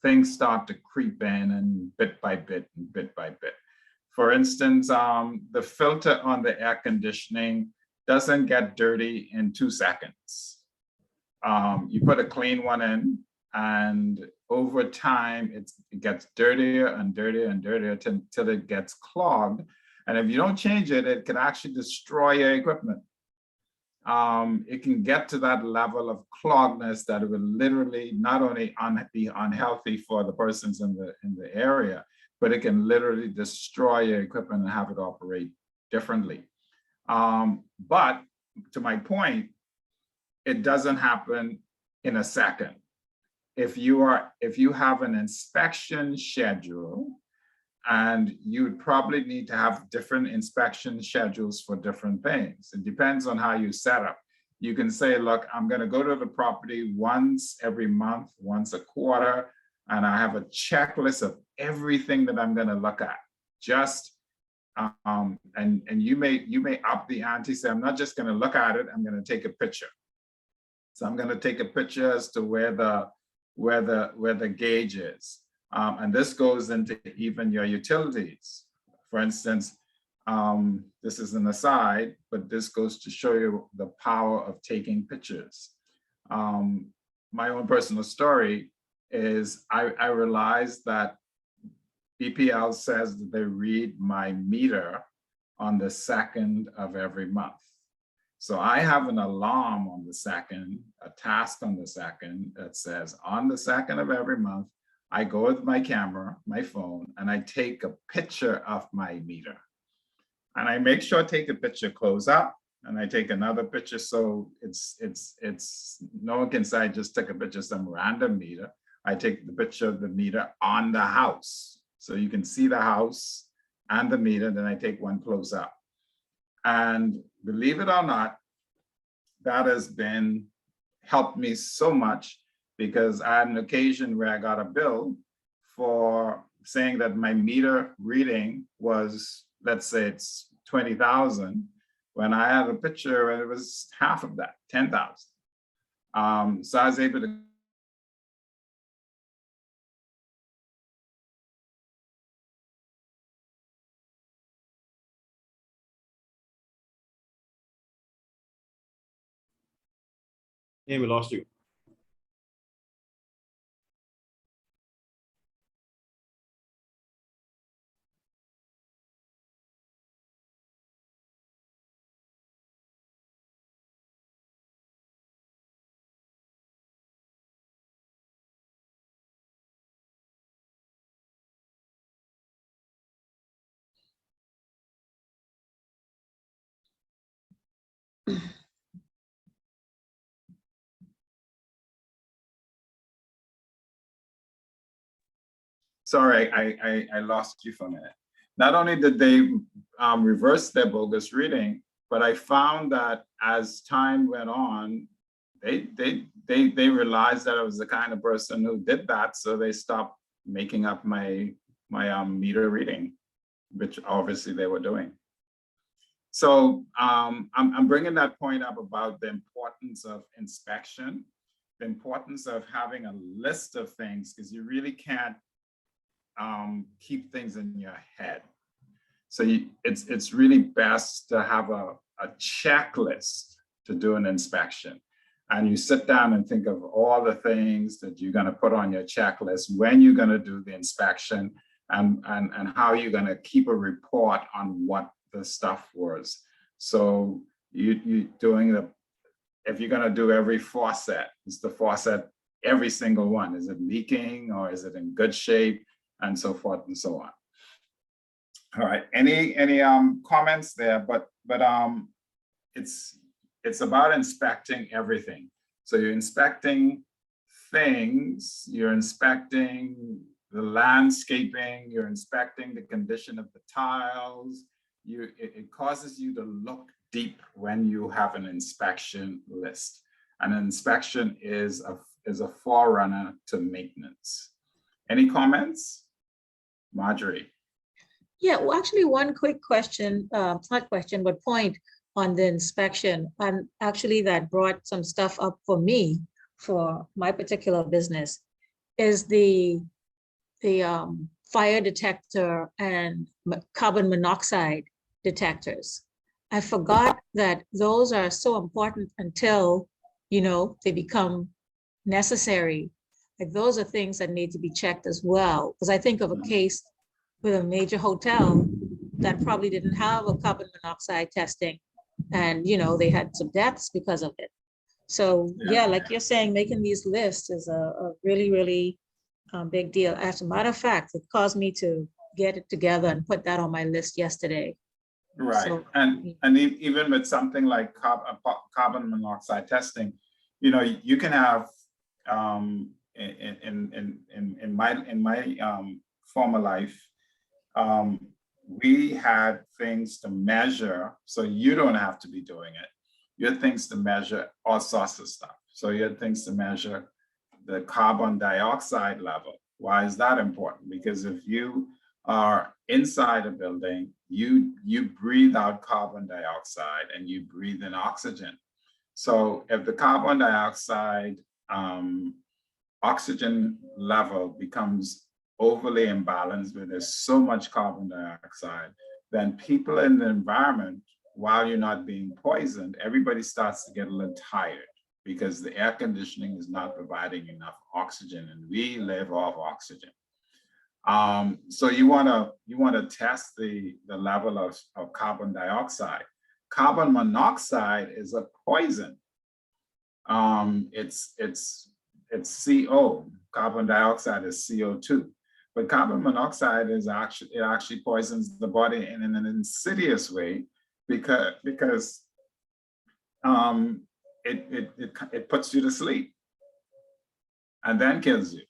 Things start to creep in, and bit by bit and bit by bit. For instance, the filter on the air conditioning doesn't get dirty in 2 seconds. You put a clean one in, and over time, it gets dirtier and dirtier and dirtier until it gets clogged. And if you don't change it, it can actually destroy your equipment. It can get to that level of cloggedness that it will literally not only be unhealthy for the persons in the area, but it can literally destroy your equipment and have it operate differently. But to my point, it doesn't happen in a second. If you have an inspection schedule, and you would probably need to have different inspection schedules for different things. It depends on how you set up. You can say, look, I'm going to go to the property once every month, once a quarter, and I have a checklist of everything that I'm going to look at. Just and you may up the ante, say, I'm not just going to look at it, I'm going to take a picture. So I'm going to take a picture as to where the gauge is. And this goes into even your utilities. For instance, this is an aside, but this goes to show you the power of taking pictures. My own personal story is I realized that BPL says that they read my meter on the 2nd of every month. So I have an alarm on the 2nd, a task on the 2nd that says on the 2nd of every month, I go with my camera, my phone, and I take a picture of my meter. And I make sure I take a picture close up, and I take another picture so it's no one can say I just took a picture of some random meter. I take the picture of the meter on the house. So you can see the house and the meter, then I take one close up. And believe it or not, that has helped me so much, because I had an occasion where I got a bill for saying that my meter reading was, let's say it's 20,000, when I had a picture and it was half of that, 10,000. So I was able to Yeah, we lost you. Sorry, I lost you for a minute. Not only did they reverse their bogus reading, but I found that as time went on, they realized that I was the kind of person who did that, so they stopped making up my meter reading, which obviously they were doing. So I'm bringing that point up about the importance of inspection, the importance of having a list of things, because you really can't keep things in your head. So it's really best to have a checklist to do an inspection. And you sit down and think of all the things that you're going to put on your checklist, when you're going to do the inspection, and how you're going to keep a report on what the stuff was. So you doing the, if you're going to do every faucet, is the faucet, every single one, is it leaking or is it in good shape, and so forth and so on. All right, any comments there? But it's about inspecting everything. So you're inspecting things, you're inspecting the landscaping, you're inspecting the condition of the tiles. It causes you to look deep when you have an inspection list. And an inspection is a forerunner to maintenance. Any comments? Marjorie. Yeah, well, actually, one quick question, not question, but point on the inspection. And actually that brought some stuff up for me, for my particular business, is the fire detector and carbon monoxide detectors. I forgot that those are so important until, you know, they become necessary. Like those are things that need to be checked as well. Because I think of a case with a major hotel that probably didn't have a carbon monoxide testing, and you know, they had some deaths because of it. So yeah, like you're saying, making these lists is a really, really big deal. As a matter of fact, it caused me to get it together and put that on my list yesterday. Right, So, and even with something like carbon monoxide testing, you know, you can have in my former life, we had things to measure, so you don't have to be doing it. You had things to measure all sorts of stuff. So you had things to measure the carbon dioxide level. Why is that important? Because if you are inside a building, you breathe out carbon dioxide and you breathe in oxygen. So if the carbon dioxide oxygen level becomes overly imbalanced, where there's so much carbon dioxide, then people in the environment, while you're not being poisoned, everybody starts to get a little tired because the air conditioning is not providing enough oxygen, and we live off oxygen. So you want to test the level of carbon dioxide. Carbon monoxide is a poison. It's CO. Carbon dioxide is CO2. But carbon monoxide is actually poisons the body in an insidious way because it puts you to sleep and then kills you.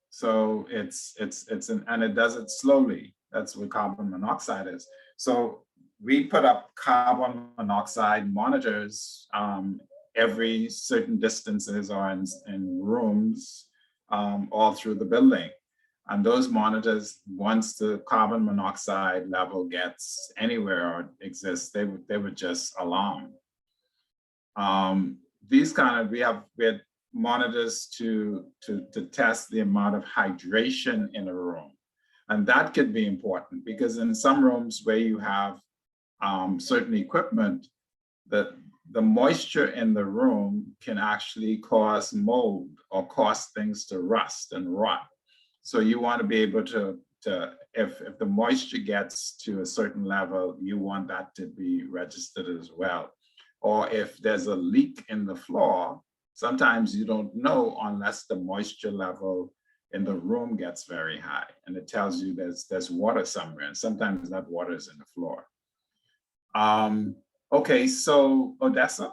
So and it does it slowly. That's what carbon monoxide is. So we put up carbon monoxide monitors every certain distances or in rooms all through the building. And those monitors, once the carbon monoxide level gets anywhere or exists, they would just alarm. These kind of, we had monitors to test the amount of hydration in a room. And that could be important because in some rooms where you have certain equipment, the moisture in the room can actually cause mold or cause things to rust and rot. So you want to be able to if the moisture gets to a certain level, you want that to be registered as well. Or if there's a leak in the floor, sometimes you don't know unless the moisture level in the room gets very high, and it tells you there's water somewhere, and sometimes that water is in the floor. Okay, so Odessa?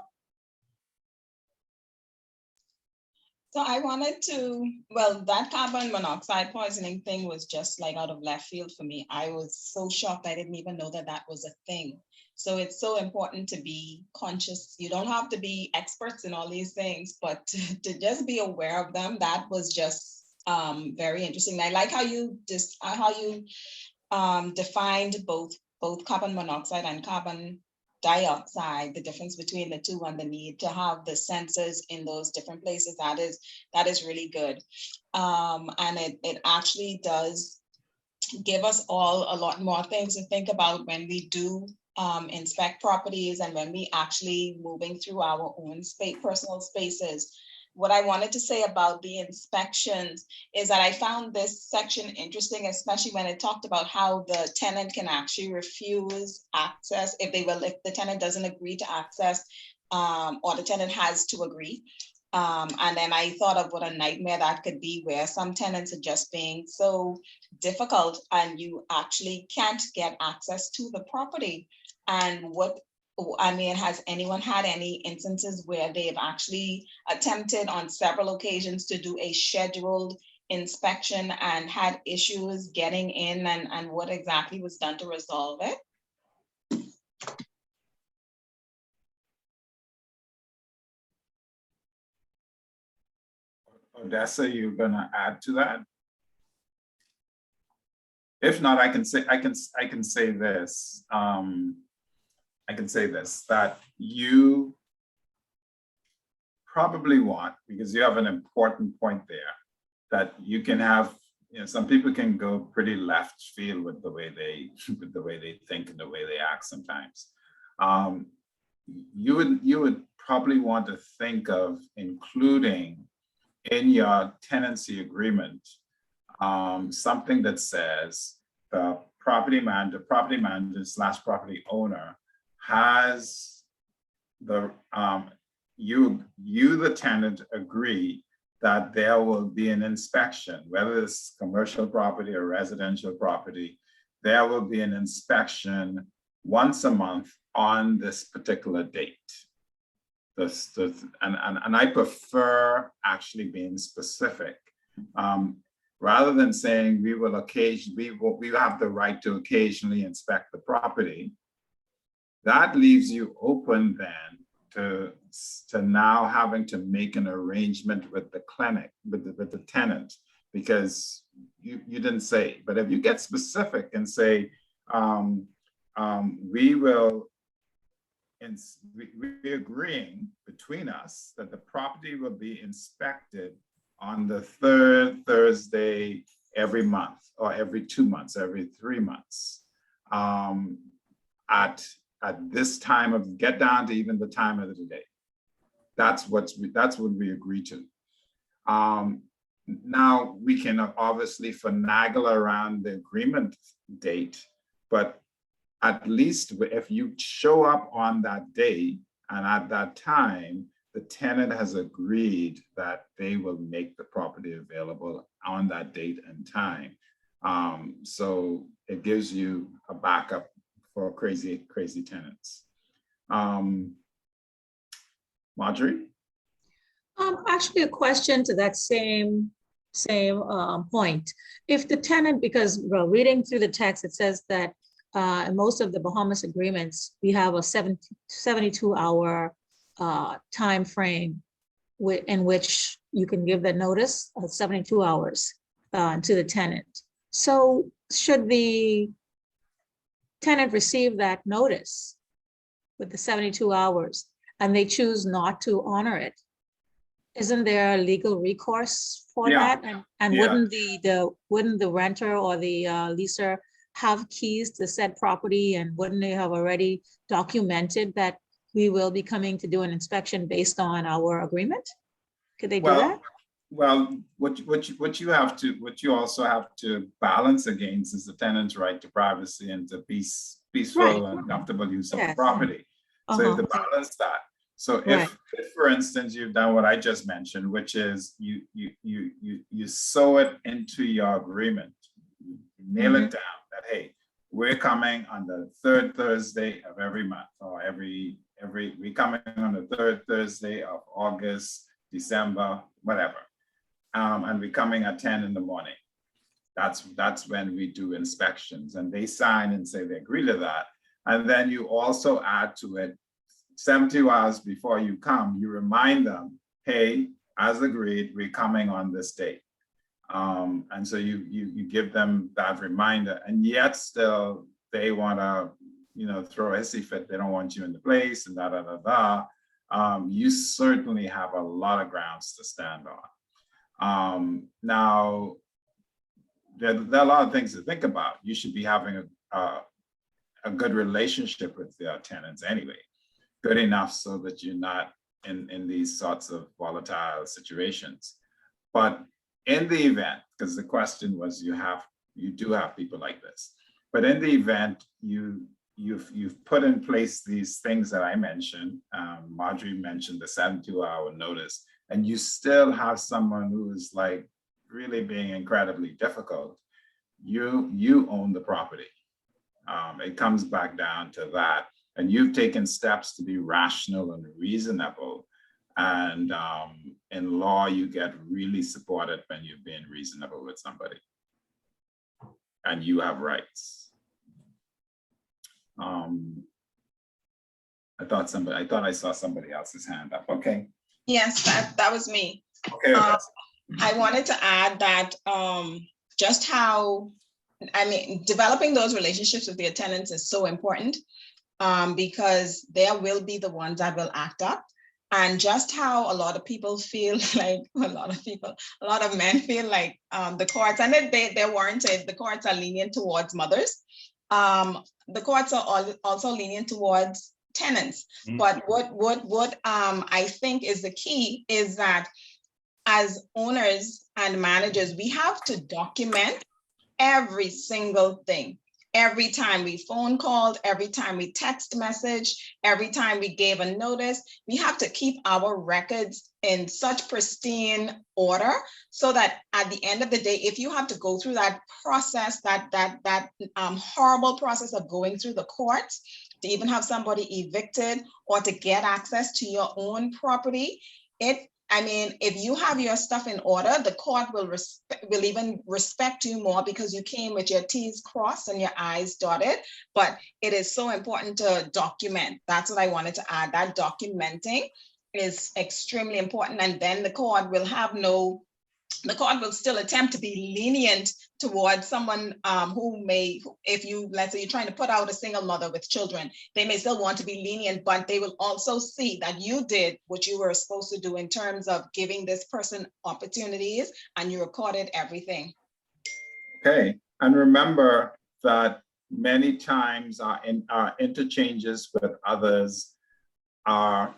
So I wanted to, well, that carbon monoxide poisoning thing was just like out of left field for me. I was so shocked. I didn't even know that that was a thing. So it's so important to be conscious. You don't have to be experts in all these things, but to just be aware of them, that was just very interesting. I like how you defined both carbon monoxide and carbon dioxide, the difference between the two and the need to have the sensors in those different places. That is really good. And it actually does give us all a lot more things to think about when we do inspect properties and when we actually moving through our own personal spaces. What I wanted to say about the inspections is that I found this section interesting, especially when it talked about how the tenant can actually refuse access if the tenant doesn't agree to access, or the tenant has to agree. And then I thought of what a nightmare that could be, where some tenants are just being so difficult and you actually can't get access to the property. And has anyone had any instances where they've actually attempted on several occasions to do a scheduled inspection and had issues getting in, and what exactly was done to resolve it? Odessa, you're gonna add to that? If not, I can say this. I can say this, that you probably want, because you have an important point there, that you can have, some people can go pretty left field with the way they think and the way they act sometimes. You would probably want to think of including in your tenancy agreement something that says the property manager / property owner has the you the tenant agree that there will be an inspection, whether it's commercial property or residential property, there will be an inspection once a month on this particular date. And I prefer actually being specific. Rather than saying we will have the right to occasionally inspect the property, that leaves you open then to now having to make an arrangement with the clinic, with the tenant, because you didn't say. But if you get specific and say, we're agreeing between us that the property will be inspected on the third Thursday every month, or every 2 months, every 3 months, at this time of, get down to even the time of the day. That's what we agree to. Now we can obviously finagle around the agreement date, but at least if you show up on that day and at that time, the tenant has agreed that they will make the property available on that date and time. So it gives you a backup for crazy tenants. Marjorie? Actually, a question to that same point. If the tenant, because reading through the text, it says that in most of the Bahamas agreements, we have a 72-hour time frame in which you can give the notice of 72 hours to the tenant. So should the tenant receive that notice with the 72 hours and they choose not to honor it, isn't there a legal recourse for that? And Yeah. wouldn't the renter or the leaser have keys to said property, and wouldn't they have already documented that we will be coming to do an inspection based on our agreement? Could they do that? Well, what you also have to balance against is the tenant's right to privacy and to peaceful and comfortable use of the property. So you have to balance that. So if, for instance, you've done what I just mentioned, which is you sew it into your agreement, you nail it down that, hey, we're coming on the third Thursday of every month, or we're coming on the third Thursday of August, December, whatever. And we're coming at 10 in the morning. That's when we do inspections, and they sign and say they agree to that. And then you also add to it 72 hours before you come, you remind them, hey, as agreed, we're coming on this date. And so you give them that reminder, and yet still they want to, throw a hissy fit. They don't want you in the place and you certainly have a lot of grounds to stand on. Now, there are a lot of things to think about. You should be having a good relationship with your tenants anyway, good enough so that you're not in these sorts of volatile situations. But in the event, because the question was, you do have people like this, but in the event you've put in place these things that I mentioned, Marjorie mentioned the 72-hour notice, and you still have someone who is like really being incredibly difficult, you own the property. It comes back down to that, and you've taken steps to be rational and reasonable. And in law, you get really supported when you're being reasonable with somebody, and you have rights. I thought I saw somebody else's hand up. Okay. Yes, that was me. Okay. I wanted to add that just how, developing those relationships with your tenants is so important, because they will be the ones that will act up. And just how a lot of people feel like, a lot of men feel like the courts, and they're warranted, the courts are lenient towards mothers. The courts are also lenient towards tenants. Mm-hmm. But what I think is the key is that as owners and managers, we have to document every single thing. Every time we phone called, every time we text message, every time we gave a notice, we have to keep our records in such pristine order so that at the end of the day, if you have to go through that process, that horrible process of going through the courts to even have somebody evicted or to get access to your own property, if you have your stuff in order, the court will even respect you more because you came with your T's crossed and your I's dotted. But it is so important to document. That's what I wanted to add. That documenting is extremely important. And then the court will still attempt to be lenient towards someone who may, let's say you're trying to put out a single mother with children, they may still want to be lenient, but they will also see that you did what you were supposed to do in terms of giving this person opportunities, and you recorded everything. Okay, and remember that many times our interchanges with others are,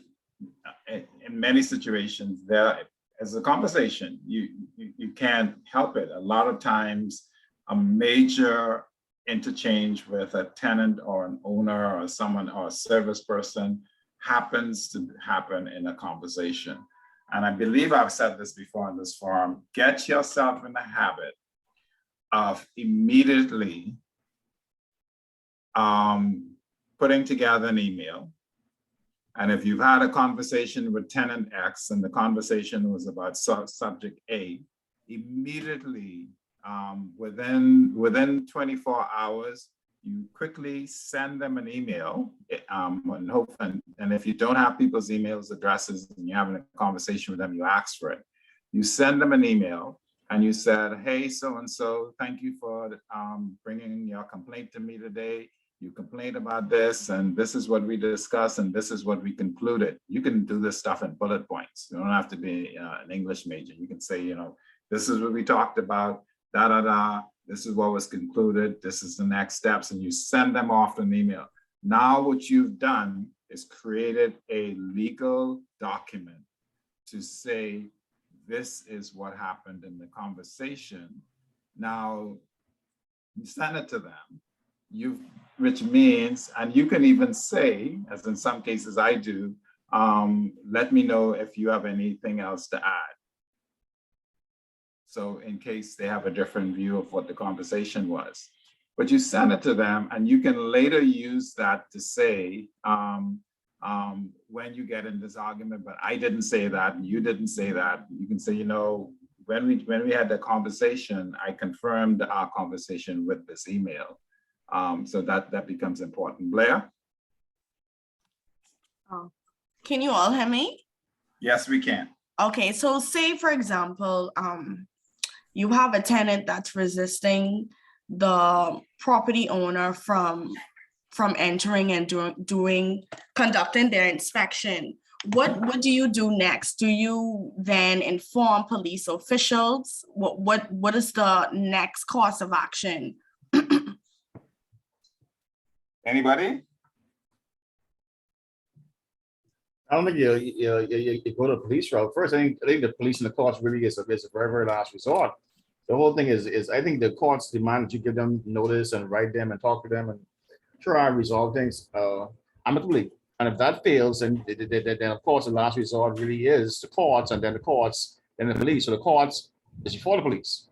in many situations, there as a conversation, you can't help it. A lot of times, a major interchange with a tenant or an owner or someone or a service person happens to happen in a conversation. And I believe I've said this before in this forum, get yourself in the habit of immediately putting together an email. And if you've had a conversation with tenant X and the conversation was about subject A, immediately within 24 hours, you quickly send them an email. And if you don't have people's emails addresses and you're having a conversation with them, you ask for it. You send them an email and you said, hey, so-and-so, thank you for bringing your complaint to me today. You complained about this, and this is what we discussed, and this is what we concluded. You can do this stuff in bullet points. You don't have to be an English major. You can say, this is what we talked about, this is what was concluded, this is the next steps, and you send them off an email. Now what you've done is created a legal document to say, this is what happened in the conversation. Now, you send it to them. Which means, and you can even say, as in some cases I do, let me know if you have anything else to add. So in case they have a different view of what the conversation was. but you send it to them and you can later use that to say, when you get in this argument, but I didn't say that, and you didn't say that. You can say, you know, when we had the conversation, I confirmed our conversation with this email. So that becomes important. Blair? Can you all hear me? Yes, we can. Okay, so say for example, you have a tenant that's resisting the property owner from entering and conducting their inspection. What do you do next? Do you then inform police officials? What is the next course of action? Anybody? I don't think you go to the police route first. I think the police and the courts really is a very, very last resort. The whole thing is I think the courts demand that you give them notice and write them and talk to them and try and resolve things amicably. And if that fails, then of course the last resort really is the courts, and then the courts, then the police. So the courts is before the police.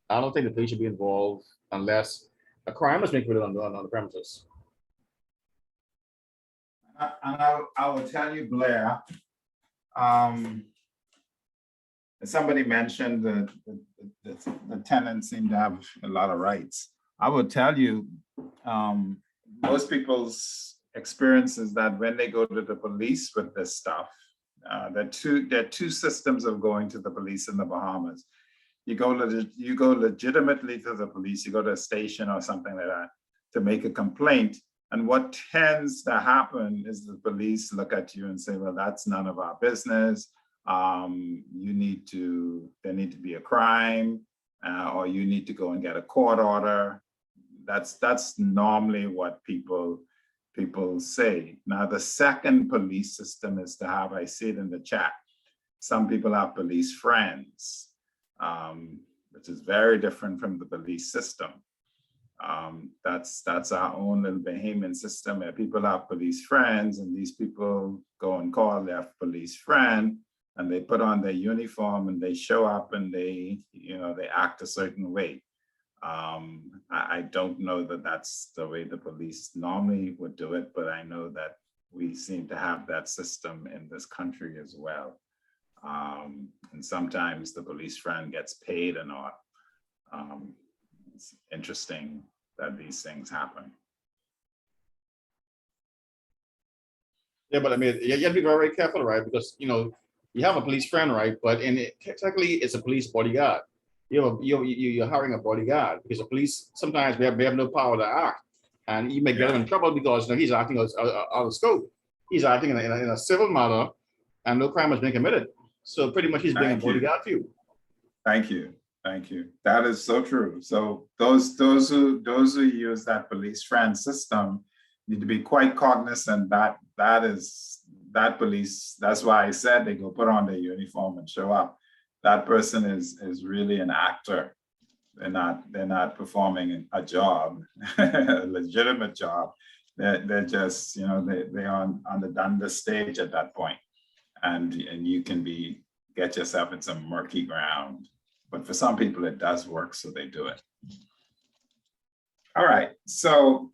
I don't think the police should be involved unless a crime is being committed on the premises. And I will tell you, Blair, somebody mentioned the tenants seem to have a lot of rights. I will tell you, most people's experience is that when they go to the police with this stuff, there are two systems of going to the police in the Bahamas. You go legitimately to the police, you go to a station or something like that to make a complaint. And what tends to happen is the police look at you and say, well, that's none of our business. There need to be a crime, or you need to go and get a court order. That's normally what people say. Now, the second police system is to have, I see it in the chat, some people have police friends, which is very different from the police system. That's our own little Bahamian system where people have police friends, and these people go and call their police friend, and they put on their uniform and they show up and they act a certain way. I don't know that that's the way the police normally would do it, but I know that we seem to have that system in this country as well. And sometimes the police friend gets paid or not. It's interesting that these things happen. Yeah, but I mean, you have to be very, very careful, right? Because you have a police friend, right? But technically, it's a police bodyguard. You're hiring a bodyguard because the police sometimes we have no power to act, and you may get him in trouble because he's acting out of scope. He's acting in a civil matter, and no crime has been committed. So pretty much he's being a bodyguard to you. Thank you. Thank you. That is so true. So those who use that police friend system need to be quite cognizant that police. That's why I said they go put on their uniform and show up. That person is really an actor. They're not performing a job, a legitimate job. They're just they're on the stage at that point, and you can get yourself in some murky ground. But for some people, it does work, so they do it. All right, so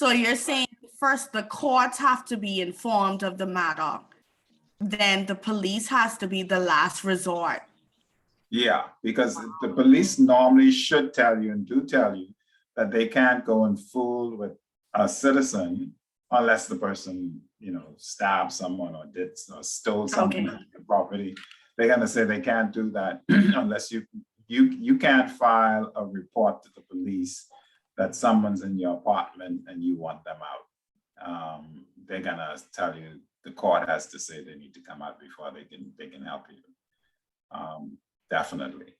you're saying first the courts have to be informed of the matter, then the police has to be the last resort. Yeah, because the police normally should tell you and do tell you that they can't go and fool with a citizen unless the person stabbed someone or stole something from the property. They're going to say they can't do that unless you can't file a report to the police that someone's in your apartment and you want them out. They're going to tell you the court has to say they need to come out before they can help you. Definitely.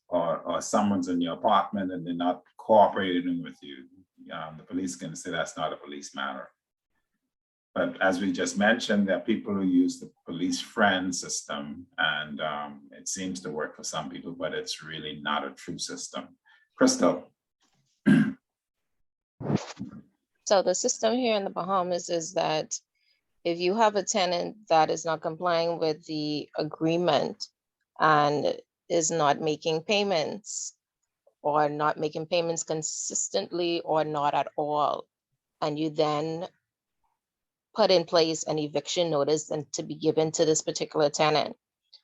Or someone's in your apartment and they're not cooperating with you. The police can say that's not a police matter. But as we just mentioned, there are people who use the police friend system, and it seems to work for some people, but it's really not a true system. Crystal. So the system here in the Bahamas is that if you have a tenant that is not complying with the agreement and is not making payments, or not making payments consistently or not at all. And you then put in place an eviction notice and to be given to this particular tenant.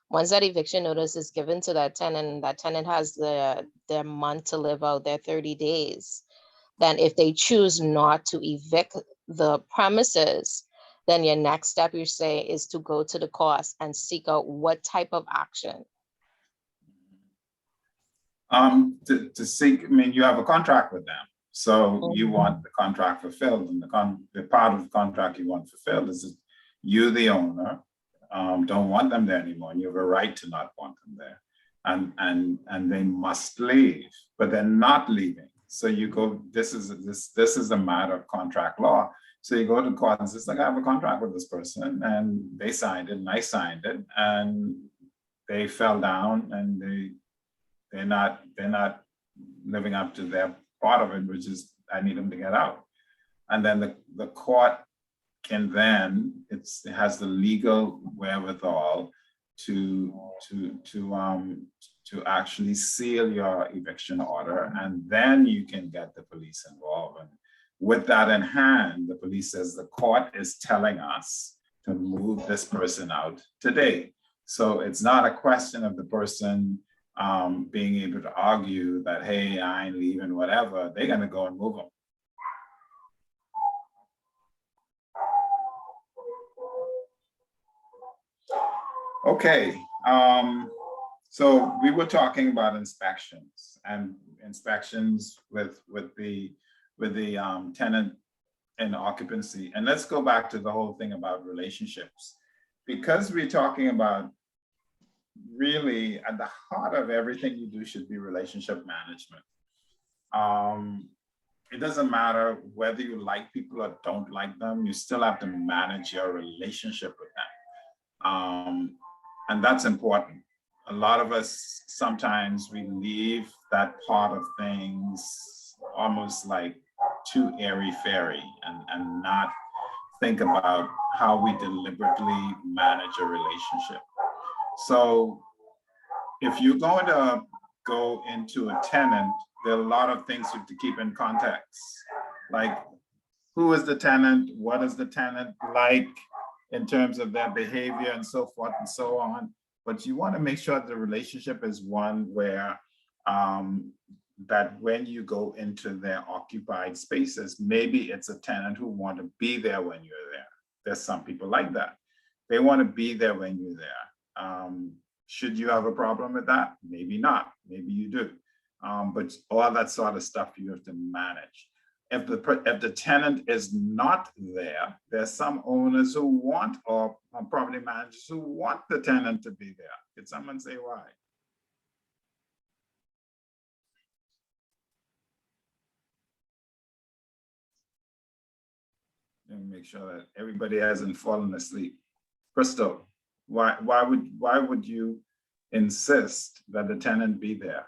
Once that eviction notice is given to that tenant has their month to live out, their 30 days. Then if they choose not to evict the premises, then your next step, you say, is to go to the courts and seek out what type of action. To seek, I mean, you have a contract with them. So you want the contract fulfilled, and the part of the contract you want fulfilled is that you, the owner, don't want them there anymore, and you have a right to not want them there. And they must leave, but they're not leaving. So you go, this is a matter of contract law. So you go to court and it's like, I have a contract with this person, and they signed it and I signed it, and they fell down, and they're not living up to their part of it, which is I need them to get out. And then the court can then, it has the legal wherewithal to actually seal your eviction order, and then you can get the police involved. And with that in hand, the police says the court is telling us to move this person out today. So it's not a question of the person being able to argue that, hey, I ain't leaving, whatever. They're gonna go and move them. Okay, so we were talking about inspections and inspections with the tenant and occupancy. And let's go back to the whole thing about relationships, because we're talking about really at the heart of everything you do should be relationship management. It doesn't matter whether you like people or don't like them, you still have to manage your relationship with them. And that's important. A lot of us, sometimes we leave that part of things almost like too airy-fairy and not think about how we deliberately manage a relationship. So if you're going to go into a tenant, there are a lot of things you have to keep in context. Like, who is the tenant? What is the tenant like in terms of their behavior and so forth and so on. But you want to make sure the relationship is one where that when you go into their occupied spaces, maybe it's a tenant who want to be there when you're there. There's some people like that. They want to be there when you're there. Should you have a problem with that? Maybe not, maybe you do. But all that sort of stuff you have to manage. If the tenant is not there, there's some owners who want, or property managers who want the tenant to be there. Could someone say why? And make sure that everybody hasn't fallen asleep. Crystal, why would you insist that the tenant be there?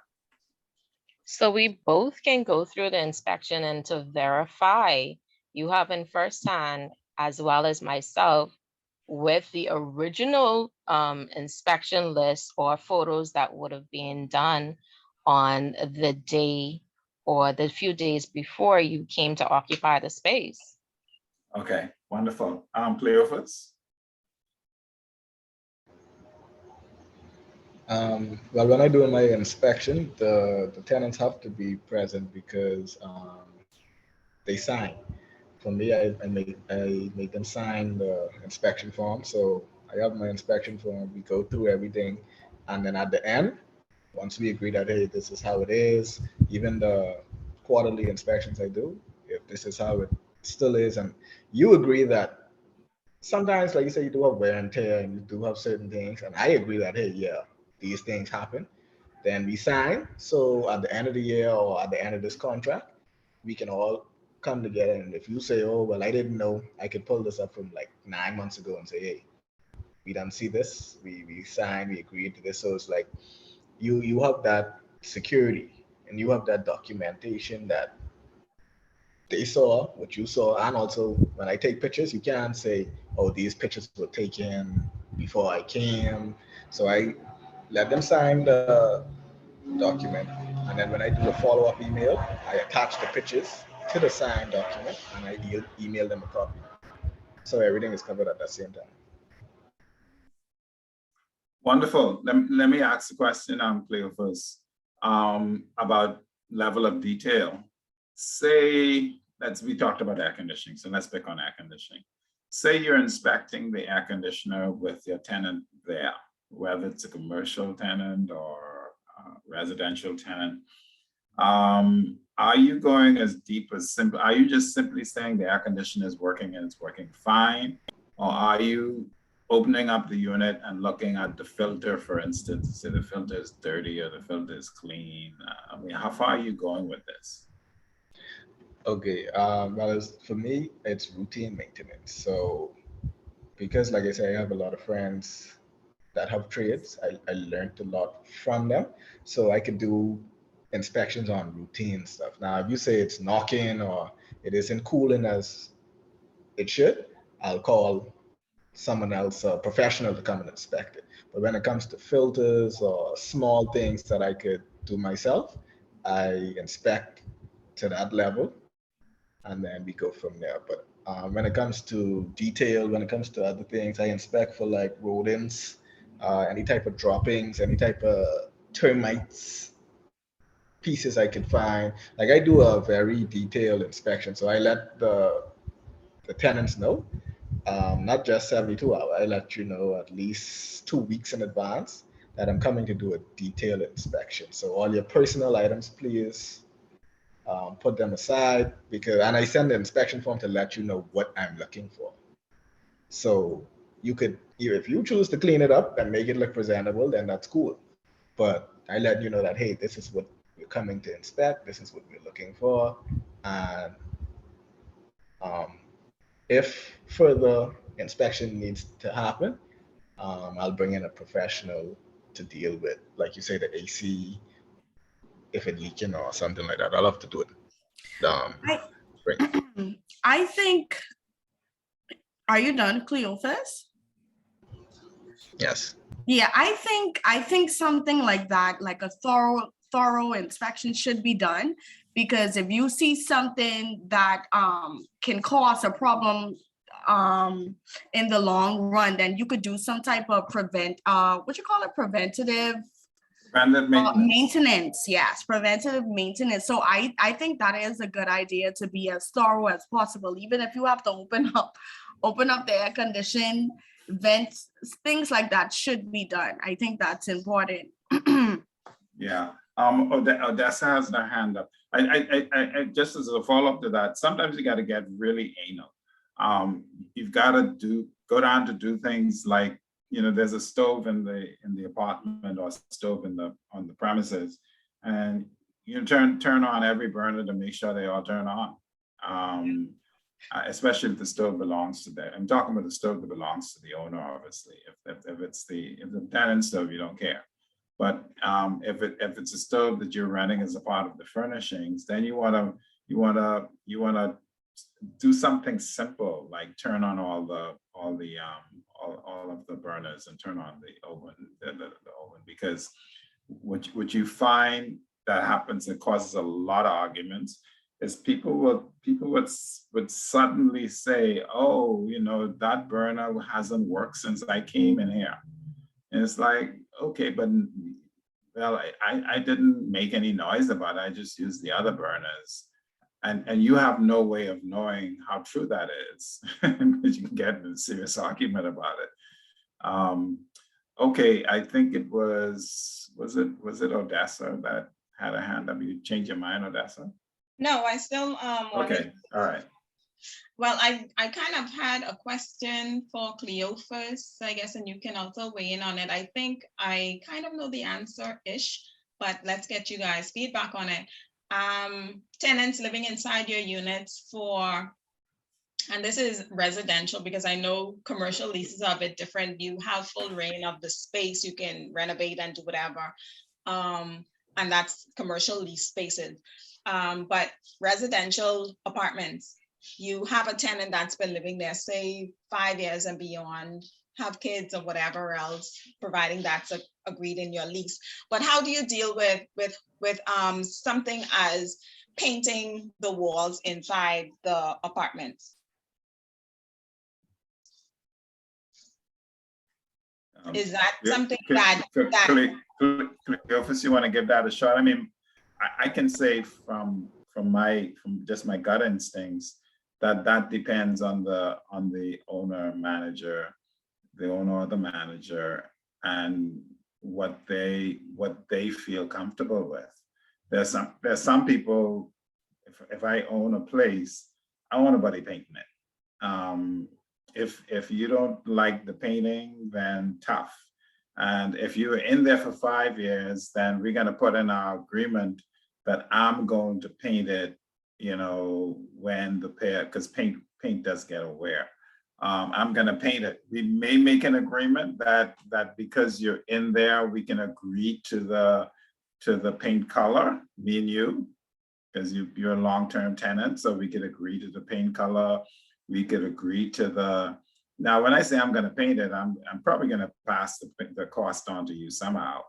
So we both can go through the inspection and to verify you have in firsthand, as well as myself, with the original inspection list or photos that would have been done on the day or the few days before you came to occupy the space. Okay, wonderful. Cleophas? Well, when I do my inspection, the tenants have to be present because they sign. For me, I make them sign the inspection form. So I have my inspection form, we go through everything. And then at the end, once we agree that, hey, this is how it is, even the quarterly inspections I do, if this is how it still is, and you agree that sometimes, like you say, you do have wear and tear and you do have certain things, and I agree that, hey, yeah, these things happen, then we sign. So at the end of the year or at the end of this contract, we can all come together. And if you say, oh, well, I didn't know, I could pull this up from like 9 months ago and say, hey, we don't see this, we signed, we agreed to this. So it's like you have that security and you have that documentation that they saw what you saw. And also when I take pictures, you can't say, oh, these pictures were taken before I came. So I let them sign the document. And then when I do the follow-up email, I attach the pictures to the signed document and I email them a copy. So everything is covered at the same time. Wonderful. Let me ask the question, Cleophas, about level of detail. Say, we talked about air conditioning, so let's pick on air conditioning. Say you're inspecting the air conditioner with your tenant there, whether it's a commercial tenant or a residential tenant. Are you going as deep as simple? Are you just simply saying the air conditioner is working and it's working fine? Or are you opening up the unit and looking at the filter, for instance, say the filter is dirty or the filter is clean? I mean, how far are you going with this? Okay, well, for me, it's routine maintenance. So because like I said, I have a lot of friends that have trades, I learned a lot from them. So I could do inspections on routine stuff. Now, if you say it's knocking or it isn't cooling as it should, I'll call someone else, a professional, to come and inspect it. But when it comes to filters or small things that I could do myself, I inspect to that level and then we go from there. But when it comes to detail, when it comes to other things, I inspect for like rodents, any type of droppings, any type of termites, pieces I could find. Like I do a very detailed inspection. So I let the tenants know, not just 72 hours, I let you know at least 2 weeks in advance that I'm coming to do a detailed inspection. So all your personal items, please put them aside, and I send the inspection form to let you know what I'm looking for. So you could, if you choose to clean it up and make it look presentable, then that's cool. But I let you know that, hey, this is what we're coming to inspect, this is what we're looking for. And if further inspection needs to happen, I'll bring in a professional to deal with, like you say, the AC, if it's leaking or something like that. I'll have to do it. I think, are you done, Cleophas? Yes. Yeah, I think something like that, like a thorough inspection should be done, because if you see something that can cause a problem in the long run, then you could do some type of preventative maintenance. Yes, preventative maintenance. So I think that is a good idea, to be as thorough as possible, even if you have to open up the air condition vents, things like that should be done. I think that's important. Yeah. Odessa has their hand up. I just as a follow-up to that, sometimes you got to get really anal. You've got to go down to do things like, there's a stove in the apartment or stove on the premises, and you turn on every burner to make sure they all turn on. Especially if the stove belongs to them. I'm talking about the stove that belongs to the owner, obviously. If it's the tenant stove, you don't care. But if it's a stove that you're renting as a part of the furnishings, then you wanna do something simple, like turn on all of the burners and turn on the oven, the oven, because what you find that happens, it causes a lot of arguments, is people would suddenly say, oh, that burner hasn't worked since I came in here. And it's like, okay, but well, I didn't make any noise about it. I just used the other burners. And you have no way of knowing how true that is, because you can get in a serious argument about it. Okay, I think it was it Odessa that had a hand up? You changed your mind, Odessa? No, I still Okay, all right. Well, I kind of had a question for Cleophas, I guess, and you can also weigh in on it. I think I kind of know the answer-ish, but let's get you guys' feedback on it. Tenants living inside your units and this is residential, because I know commercial leases are a bit different. You have full reign of the space, you can renovate and do whatever. And that's commercial lease spaces. But residential apartments, you have a tenant that's been living there, say 5 years and beyond, have kids or whatever else, providing that's agreed in your lease. But how do you deal with something as painting the walls inside the apartments? Is that something that Cleophas, you want to give that a shot? I mean, I can say from just my gut instincts that depends on the owner manager, the owner or the manager, and what they feel comfortable with. There's some people, if I own a place, I want nobody painting it. If you don't like the painting, then tough. And if you're in there for 5 years, then we're going to put in our agreement that I'm going to paint it, you know, when the because paint does get wear. I'm going to paint it. We may make an agreement that because you're in there, we can agree to the paint color, me and you, because you're a long-term tenant, so we could agree to the paint color. We could agree to the, now when I say I'm gonna paint it, I'm probably gonna pass the cost on to you somehow.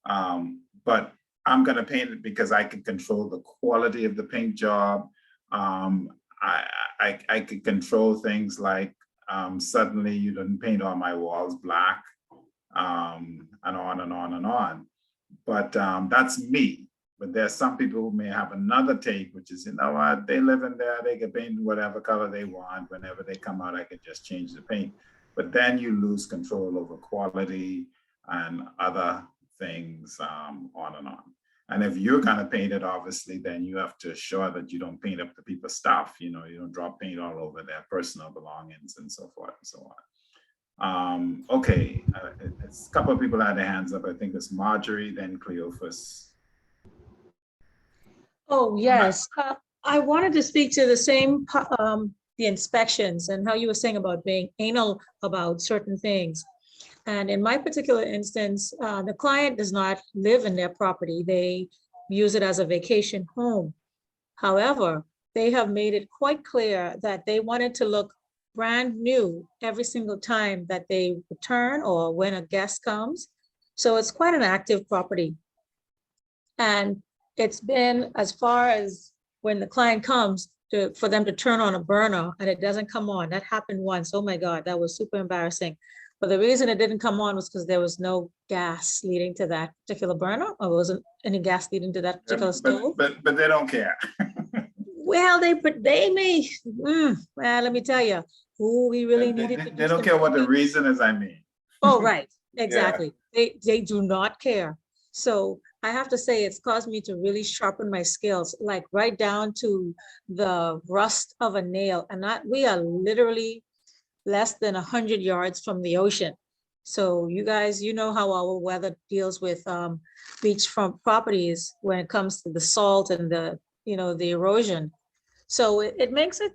But I'm gonna paint it because I can control the quality of the paint job. I could control things like suddenly you didn't paint all my walls black, and on and on and on. But that's me. But there's some people who may have another take, which is, you know what, they live in there, they can paint whatever color they want. Whenever they come out, I can just change the paint. But then you lose control over quality and other things, on and on. And if you're gonna paint it, obviously, then you have to assure that you don't paint up the people's stuff. You know, you don't drop paint all over their personal belongings and so forth and so on. Okay, it's a couple of people had their hands up. I think it's Marjorie, then Cleophas. Oh, yes. I wanted to speak to the same, the inspections and how you were saying about being anal about certain things. And in my particular instance, the client does not live in their property. They use it as a vacation home. However, they have made it quite clear that they wanted to look brand new every single time that they return or when a guest comes. So it's quite an active property. And it's been as far as when the client comes for them to turn on a burner and it doesn't come on. That happened once. Oh my God, that was super embarrassing. But the reason it didn't come on was because there was no gas leading to that particular burner, or wasn't any gas leading to that particular stove. But they don't care. Well, they may, well, let me tell you, who we really needed to do. They don't care what the reason is, I mean. Oh, right, exactly. They do not care. So I have to say it's caused me to really sharpen my skills, like right down to the rust of a nail. And we are literally less than 100 yards from the ocean. So you guys, you know how our weather deals with beachfront properties when it comes to the salt and the, the erosion. So it makes it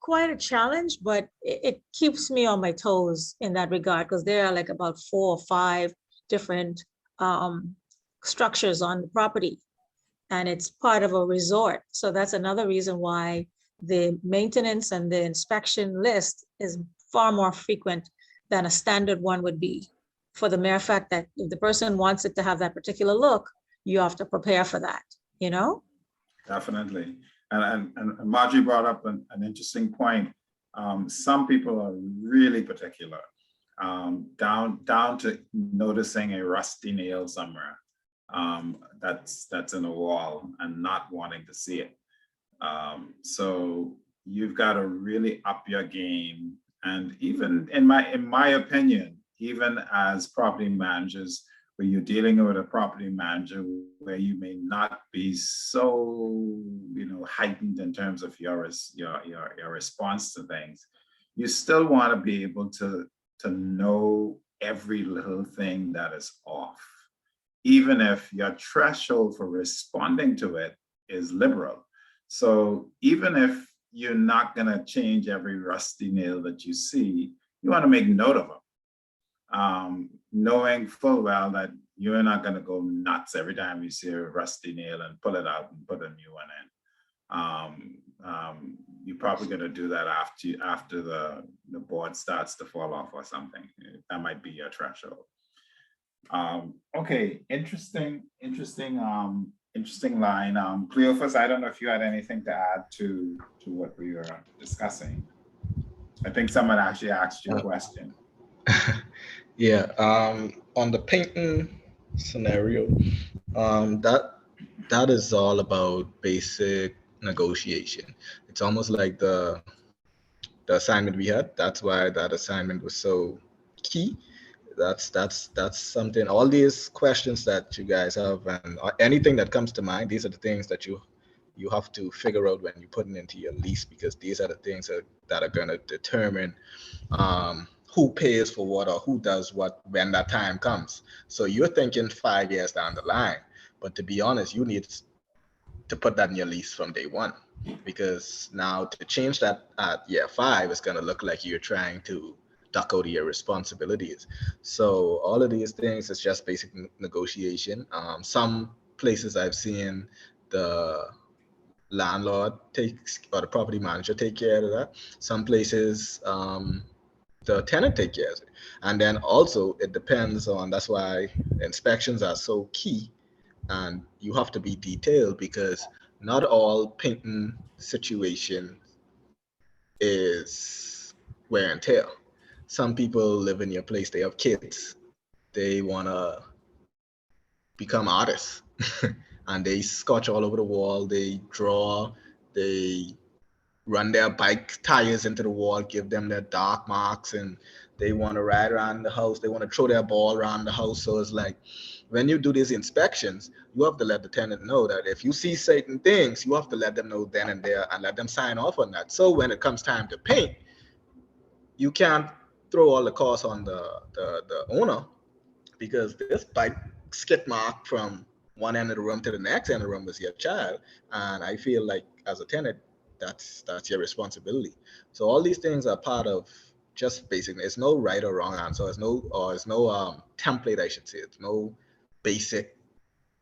quite a challenge, but it keeps me on my toes in that regard, because there are like about 4 or 5 different structures on the property, and it's part of a resort. So that's another reason why the maintenance and the inspection list is far more frequent than a standard one would be, for the mere fact that if the person wants it to have that particular look, you have to prepare for that, Definitely. And Margie brought up an interesting point. Some people are really particular, down to noticing a rusty nail somewhere that's in a wall and not wanting to see it. So you've got to really up your game. And even in my opinion, even as property managers, where you're dealing with a property manager where you may not be so, heightened in terms of your response to things, you still want to be able to know every little thing that is off, even if your threshold for responding to it is liberal. So even if you're not going to change every rusty nail that you see, you want to make note of them, knowing full well that you're not going to go nuts every time you see a rusty nail and pull it out and put a new one in. you're probably going to do that after the board starts to fall off or something. That might be your threshold. Okay, interesting line. Cleophas, I don't know if you had anything to add to what we were discussing. I think someone actually asked you a question. Yeah, on the painting scenario, that is all about basic negotiation. It's almost like the assignment we had. That's why that assignment was so key. That's something. All these questions that you guys have and anything that comes to mind, these are the things that you have to figure out when you put it into your lease, because these are the things that are going to determine who pays for what or who does what when that time comes. So you're thinking 5 years down the line, but to be honest, you need to put that in your lease from day one, because now to change that at year 5 is going to look like you're trying to duck out of your responsibilities. So all of these things is just basic negotiation. Some places I've seen the landlord takes or the property manager take care of that. Some places the tenant take care of it. And then also it depends on, that's why inspections are so key, and you have to be detailed, because not all painting situation is wear and tear. Some people live in your place, they have kids, they want to become artists and they sketch all over the wall, they draw, they run their bike tires into the wall, give them their dark marks, and they want to ride around the house, they want to throw their ball around the house. So it's like, when you do these inspections, you have to let the tenant know that if you see certain things, you have to let them know then and there and let them sign off on that. So when it comes time to paint, you can't throw all the costs on the owner, because this bike skid mark from one end of the room to the next end of the room is your child. And I feel like as a tenant, that's your responsibility. So all these things are part of just basic. There's no right or wrong answer. There's no template, I should say. It's no basic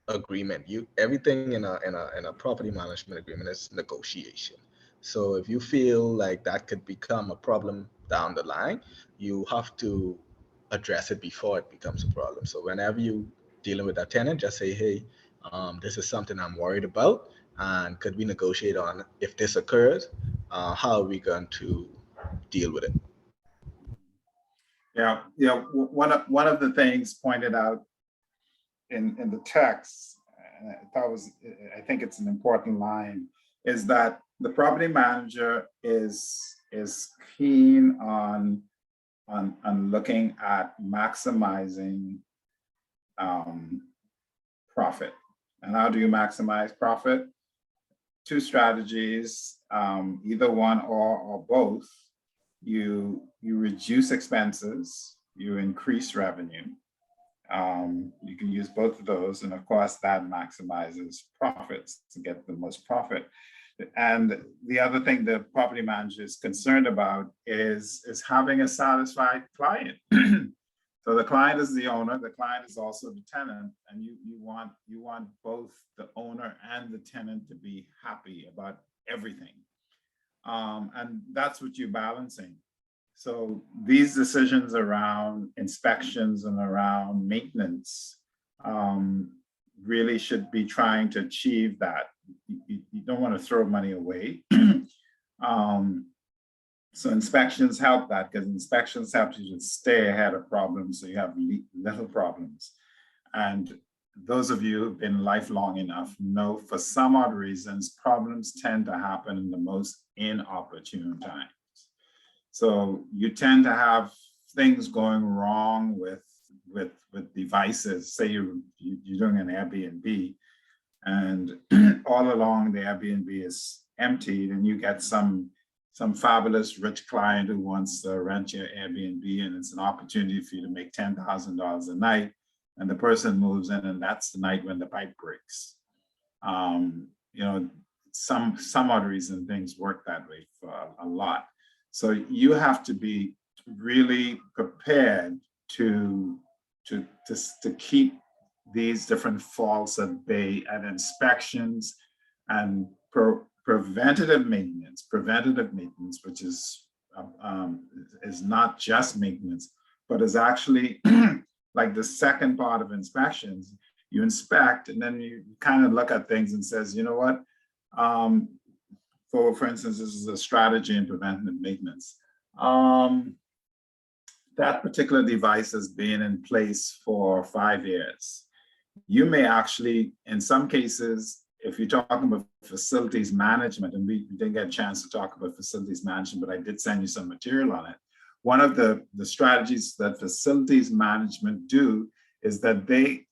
agreement. Everything in a property management agreement is negotiation. So if you feel like that could become a problem down the line, you have to address it before it becomes a problem. So whenever you dealing with that tenant, just say, hey, this is something I'm worried about, and could we negotiate on if this occurs, how are we going to deal with it? Yeah, one of the things pointed out in the text, I think it's an important line, is that the property manager is keen on looking at maximizing profit. And how do you maximize profit? Two strategies, either one or both. You reduce expenses, you increase revenue. You can use both of those, and of course that maximizes profits to get the most profit. And the other thing the property manager is concerned about is having a satisfied client. So the client is the owner, the client is also the tenant, and you want both the owner and the tenant to be happy about everything. And that's what you're balancing. So these decisions around inspections and around maintenance really should be trying to achieve that. You don't want to throw money away. So inspections help that, because inspections help you to stay ahead of problems, so you have little problems. And those of you who've been lifelong enough know, for some odd reasons, problems tend to happen in the most inopportune times. So you tend to have things going wrong with devices. Say you're doing an Airbnb, and all along the Airbnb is emptied, and you get some fabulous rich client who wants to rent your Airbnb, and it's an opportunity for you to make $10,000 a night, and the person moves in, and that's the night when the pipe breaks. Some odd reason things work that way for a lot. So you have to be really prepared to keep these different faults at bay, and inspections and preventative maintenance, which is not just maintenance, but is actually like the second part of inspections. You inspect and then you kind of look at things and says, you know what? For instance, this is a strategy in preventative maintenance. That particular device has been in place for 5 years. You may actually, in some cases, if you're talking about facilities management, and we didn't get a chance to talk about facilities management, but I did send you some material on it. One of the strategies that facilities management do is that they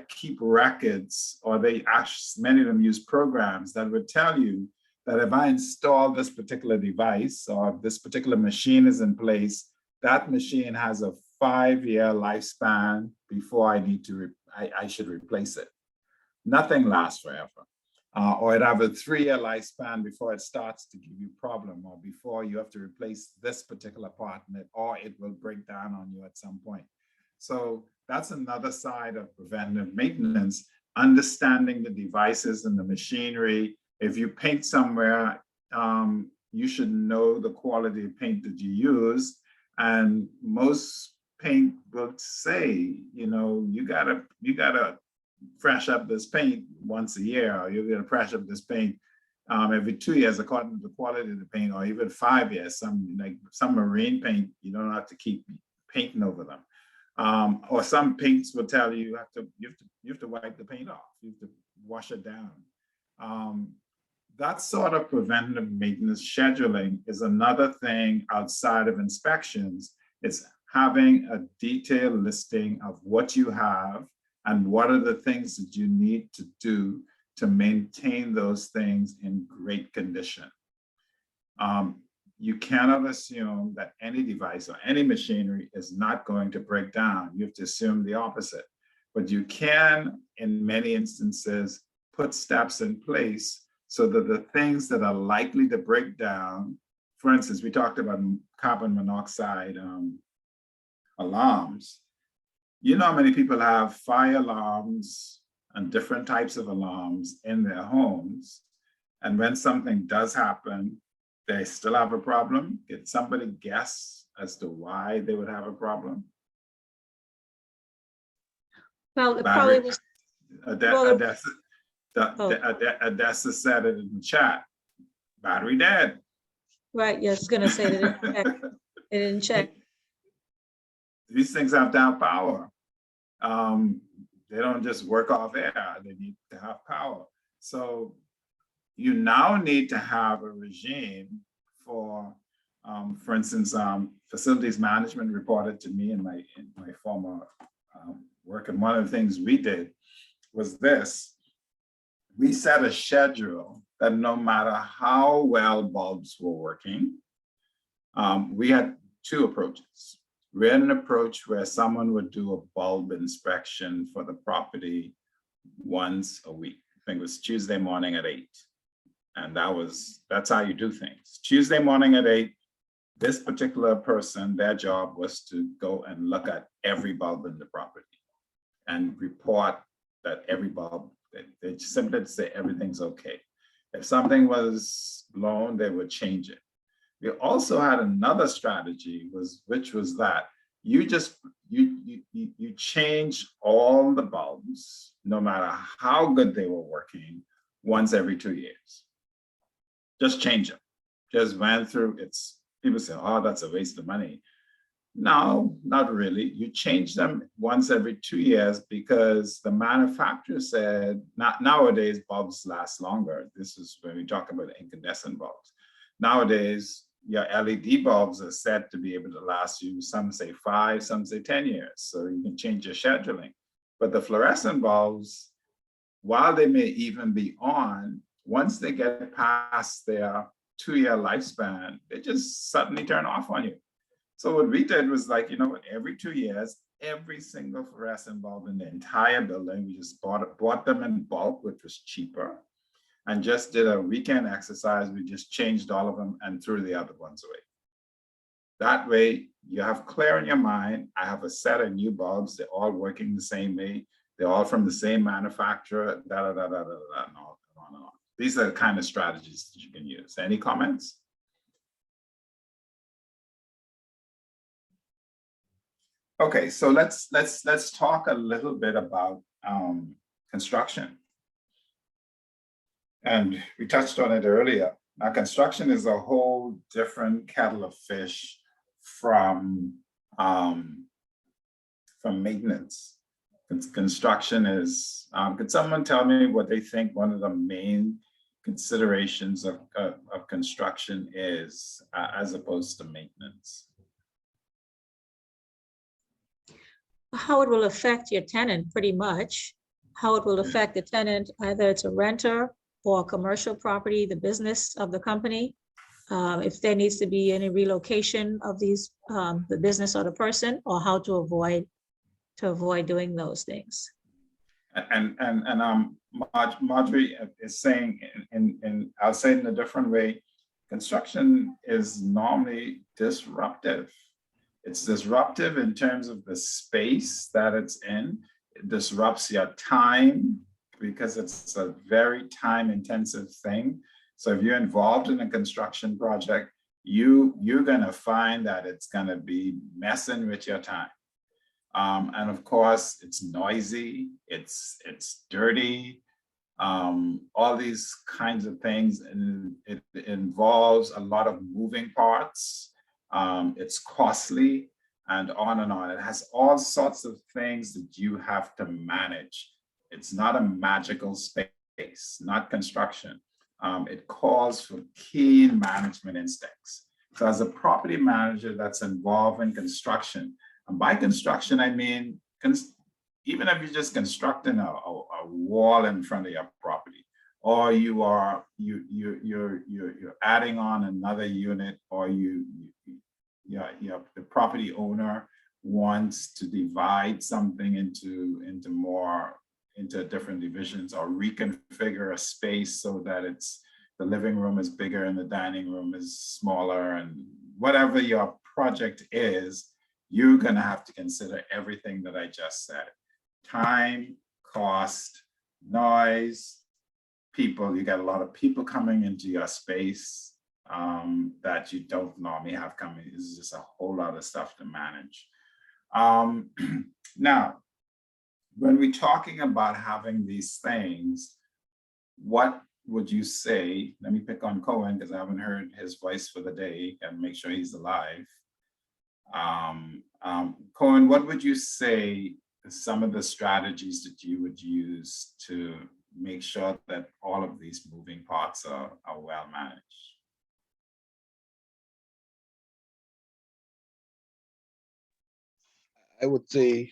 keep records, or they actually, many of them use programs that would tell you that if I install this particular device or this particular machine is in place, that machine has a 5-year lifespan before I need to, I should replace it. Nothing lasts forever. Or it have a 3-year lifespan before it starts to give you problem, or before you have to replace this particular part in it, or it will break down on you at some point. So that's another side of preventive maintenance, understanding the devices and the machinery. If you paint somewhere, you should know the quality of paint that you use. And most paint will say, you know, you gotta fresh up this paint once a year, or you're gonna fresh up this paint every 2 years according to the quality of the paint, or even 5 years. Some marine paint, you don't have to keep painting over them. Or some paints will tell you you have to wipe the paint off, you have to wash it down. That sort of preventative maintenance scheduling is another thing outside of inspections. It's having a detailed listing of what you have and what are the things that you need to do to maintain those things in great condition. You cannot assume that any device or any machinery is not going to break down. You have to assume the opposite. But you can, in many instances, put steps in place so that the things that are likely to break down, for instance, we talked about carbon monoxide alarms. You know how many people have fire alarms and different types of alarms in their homes, and when something does happen, they still have a problem? Can somebody guess as to why they would have a problem? Well, it probably was. Odessa said it in the chat. Battery dead. Right, yeah, I was gonna say that it didn't check. These things have to have power. They don't just work off air, they need to have power. So you now need to have a regime for instance, facilities management reported to me in my former work. And one of the things we did was this. We set a schedule that no matter how well bulbs were working, we had 2 approaches. We had an approach where someone would do a bulb inspection for the property once a week. I think it was Tuesday morning at 8. And that's how you do things. Tuesday morning at 8, this particular person, their job was to go and look at every bulb in the property and report that every bulb, they simply say everything's okay. If something was blown, they would change it. We also had another strategy, which was that you change all the bulbs, no matter how good they were working, once every 2 years. Just change them. Just went through. People say, oh, that's a waste of money. No, not really. You change them once every 2 years because the manufacturer said, nowadays bulbs last longer. This is when we talk about incandescent bulbs. Nowadays, your LED bulbs are said to be able to last you, some say 5, some say 10 years. So you can change your scheduling. But the fluorescent bulbs, while they may even be on, once they get past their 2-year lifespan, they just suddenly turn off on you. So what we did was like, you know what, every 2 years, every single fluorescent bulb in the entire building, we just bought them in bulk, which was cheaper, and just did a weekend exercise. We just changed all of them and threw the other ones away. That way, you have clear in your mind, I have a set of new bulbs, they're all working the same way, they're all from the same manufacturer, and on and on. these are the kind of strategies that you can use. Any comments? Okay, so let's talk a little bit about construction. And we touched on it earlier. Now, construction is a whole different kettle of fish from maintenance. Construction is, could someone tell me what they think one of the main considerations of construction is as opposed to maintenance? How it will affect your tenant, pretty much. How it will affect the tenant, either it's a renter or commercial property, the business of the company. If there needs to be any relocation of these, the business or the person, or how to avoid doing those things. And Marjorie is saying, and I'll say it in a different way, construction is normally disruptive. It's disruptive in terms of the space that it's in. It disrupts your time because it's a very time-intensive thing. So if you're involved in a construction project, you're gonna find that it's gonna be messing with your time. And of course, it's noisy, it's dirty, all these kinds of things, and it involves a lot of moving parts. It's costly, and on and on. It has all sorts of things that you have to manage. It's not a magical space, not construction. It calls for keen management instincts. So as a property manager that's involved in construction, and by construction, I mean, even if you're just constructing a wall in front of your property, or you're adding on another unit, or the property owner wants to divide something into different divisions, or reconfigure a space so that the living room is bigger and the dining room is smaller, and whatever your project is, you're gonna have to consider everything that I just said. Time, cost, noise, people. You got a lot of people coming into your space that you don't normally have coming. It's just a whole lot of stuff to manage. Now, when we're talking about having these things, what would you say? Let me pick on Cohen because I haven't heard his voice for the day and make sure he's alive. Cohen, what would you say some of the strategies that you would use to make sure that all of these moving parts are well managed? I would say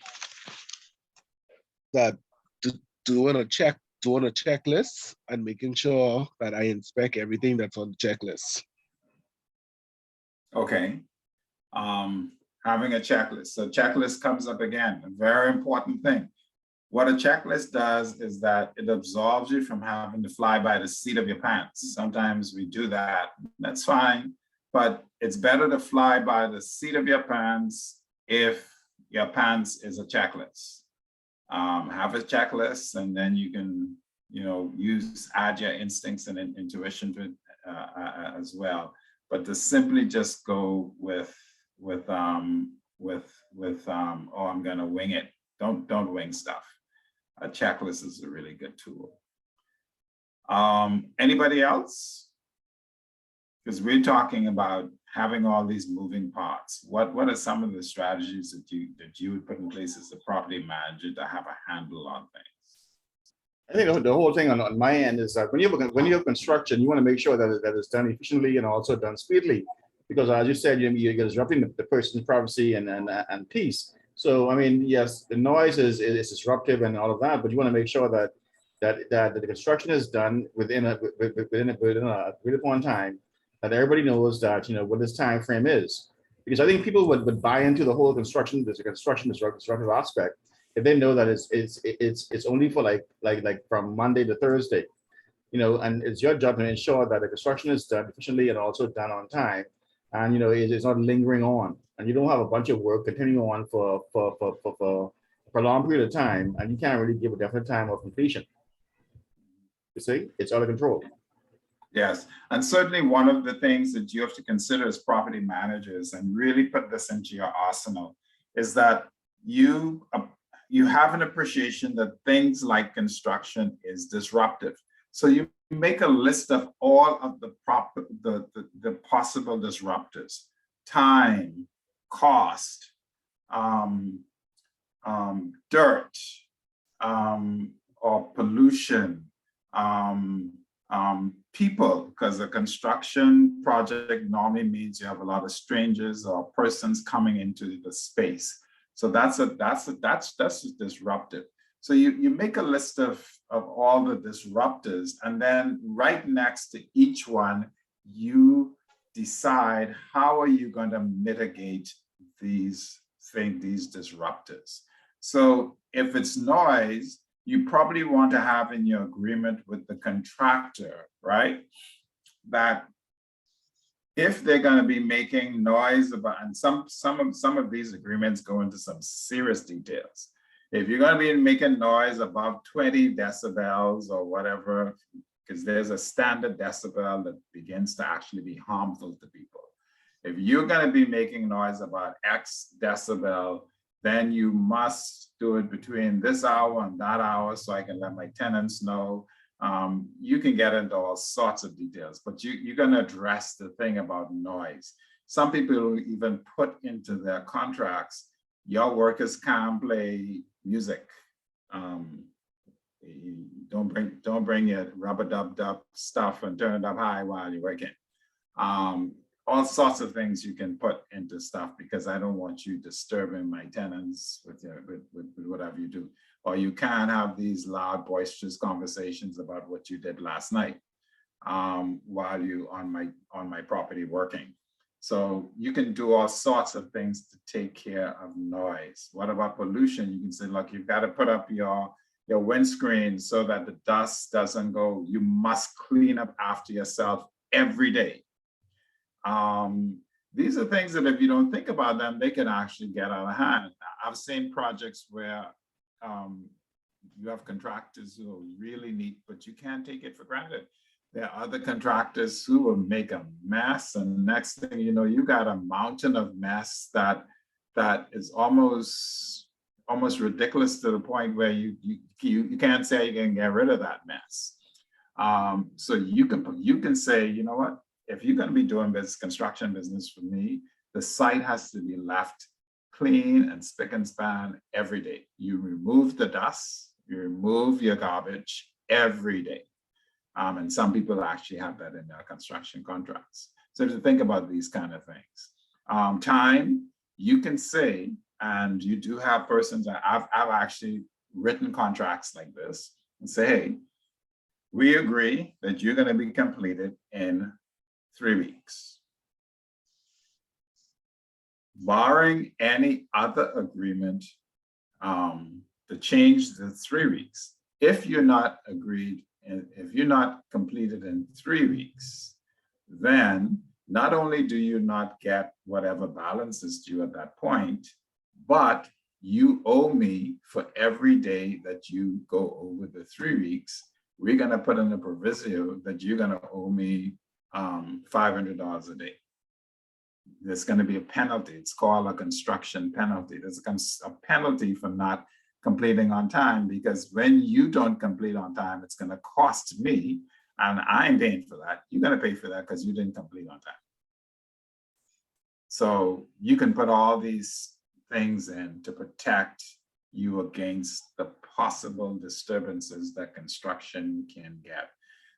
that doing a checklist and making sure that I inspect everything that's on the checklist. Okay. Having a checklist. So checklist comes up again, a very important thing. What a checklist does is that it absolves you from having to fly by the seat of your pants. Sometimes we do that, that's fine, but it's better to fly by the seat of your pants if your pants is a checklist. Have a checklist, and then you can, add your instincts and intuition to it as well. But to simply just go with oh, I'm gonna wing it. Don't wing stuff. A checklist is a really good tool. Anybody else? Because we're talking about having all these moving parts. What are some of the strategies that you would put in place as a property manager to have a handle on things? I think the whole thing on my end is that when you have construction, you want to make sure that it's done efficiently and also done speedily, because as you said, you're disrupting the person's privacy and peace. So I mean, yes, the noise is disruptive and all of that, but you want to make sure that the construction is done within a agreed upon time, that everybody knows that what this time frame is. Because I think people would buy into the whole construction, there's a construction disruptive aspect, if they know that it's only for like from Monday to Thursday, and it's your job to ensure that the construction is done efficiently and also done on time, and it's not lingering on, and you don't have a bunch of work continuing on for a long period of time, and you can't really give a definite time of completion. You see, it's out of control. Yes, and certainly one of the things that you have to consider as property managers and really put this into your arsenal is that you have an appreciation that things like construction is disruptive. So you make a list of all of the possible disruptors: time, cost, dirt, or pollution, people, because a construction project normally means you have a lot of strangers or persons coming into the space. So that's disruptive. So you make a list of all the disruptors, and then right next to each one, you decide how are you going to mitigate these disruptors. So if it's noise, you probably want to have in your agreement with the contractor, right, that if they're going to be making noise about, and some of these agreements go into some serious details. If you're going to be making noise above 20 decibels or whatever, because there's a standard decibel that begins to actually be harmful to people. If you're going to be making noise about X decibel, then you must do it between this hour and that hour so I can let my tenants know. You can get into all sorts of details, but you're going to address the thing about noise. Some people even put into their contracts, your workers can't play music. Don't bring your rubber dub stuff and turn it up high while you're working. All sorts of things you can put into stuff because I don't want you disturbing my tenants with whatever you do. Or you can't have these loud, boisterous conversations about what you did last night while you on my property working. So you can do all sorts of things to take care of noise. What about pollution? You can say, look, you've got to put up your windscreen so that the dust doesn't go. You must clean up after yourself every day. These are things that if you don't think about them, they can actually get out of hand. I've seen projects where you have contractors who are really neat, but you can't take it for granted. There are other contractors who will make a mess, and next thing you know, you got a mountain of mess that is almost ridiculous to the point where you can't say you can get rid of that mess. So you can say, you know what? If you're going to be doing this construction business for me, the site has to be left clean and spick and span every day. You remove the dust, you remove your garbage every day. And some people actually have that in their construction contracts. So to think about these kind of things. Time, you can say, and you do have persons that I've actually written contracts like this and say, hey, we agree that you're going to be completed in 3 weeks. Barring any other agreement to change the 3 weeks, if you're not agreed and if you're not completed in 3 weeks, then not only do you not get whatever balance is due at that point, but you owe me for every day that you go over the 3 weeks. We're going to put in a proviso that you're going to owe me $500 a day. There's going to be a penalty. It's called a construction penalty. There's a penalty for not completing on time, because when you don't complete on time, it's going to cost me, and I ain't paying for that. You're going to pay for that because you didn't complete on time. So you can put all these things in to protect you against the possible disturbances that construction can get.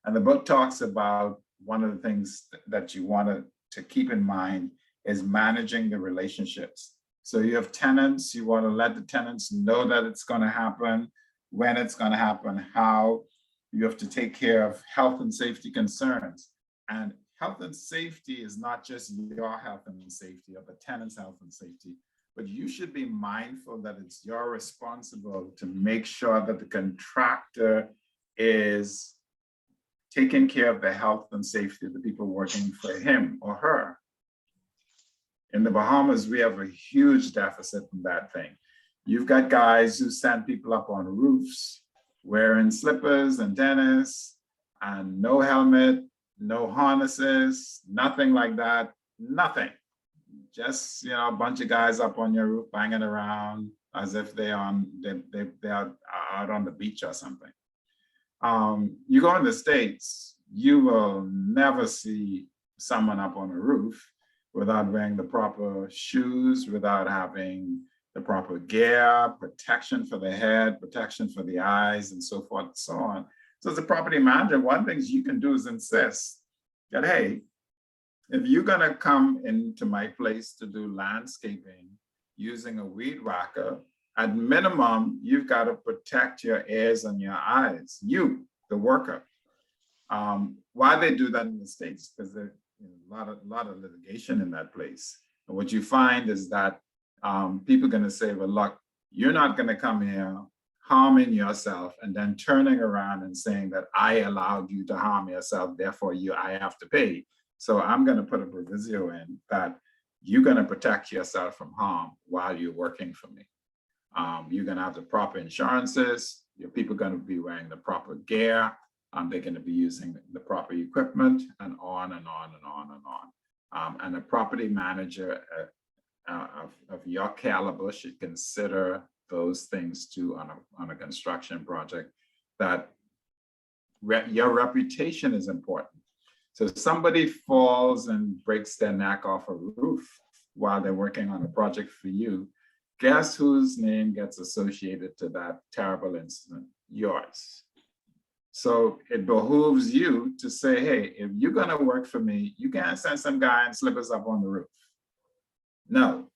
And the book talks about one of the things that you want to keep in mind is managing the relationships. So you have tenants, you want to let the tenants know that it's going to happen, when it's going to happen, how. You have to take care of health and safety concerns. And health and safety is not just your health and safety or the tenant's health and safety, but you should be mindful that it's your responsibility to make sure that the contractor is taking care of the health and safety of the people working for him or her. In the Bahamas, we have a huge deficit in that thing. You've got guys who send people up on roofs wearing slippers and tennis and no helmet, no harnesses, nothing like that, nothing. Just, you know, a bunch of guys up on your roof banging around as if they are out on the beach or something. You go in the States, you will never see someone up on a roof without wearing the proper shoes, without having the proper gear, protection for the head, protection for the eyes, and so forth and so on. So as a property manager, one of the things you can do is insist that, hey, if you're gonna come into my place to do landscaping using a weed whacker, at minimum, you've got to protect your ears and your eyes, you, the worker. Why they do that in the States? Because there's a lot of litigation in that place. And what you find is that people are gonna say, well, look, you're not gonna come here harming yourself and then turning around and saying that I allowed you to harm yourself, therefore I have to pay. So I'm gonna put a proviso in that you're gonna protect yourself from harm while you're working for me. You're gonna have the proper insurances, your people are gonna be wearing the proper gear, they're gonna be using the proper equipment, and on and on and on and on. And a property manager of your caliber should consider those things too on a construction project, that your reputation is important. So if somebody falls and breaks their neck off a roof while they're working on a project for you, guess whose name gets associated to that terrible incident? Yours. So it behooves you to say, hey, if you're gonna work for me, you can't send some guy in slippers up on the roof. No,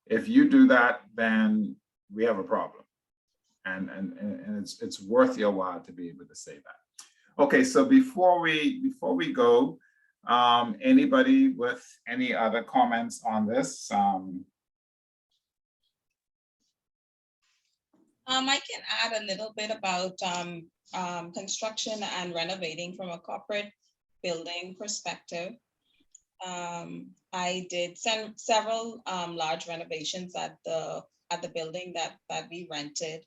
if you do that, then we have a problem. And it's worth your while to be able to say that. Okay, so before we go, anybody with any other comments on this? I can add a little bit about construction and renovating from a corporate building perspective. I did several large renovations at the building that we rented,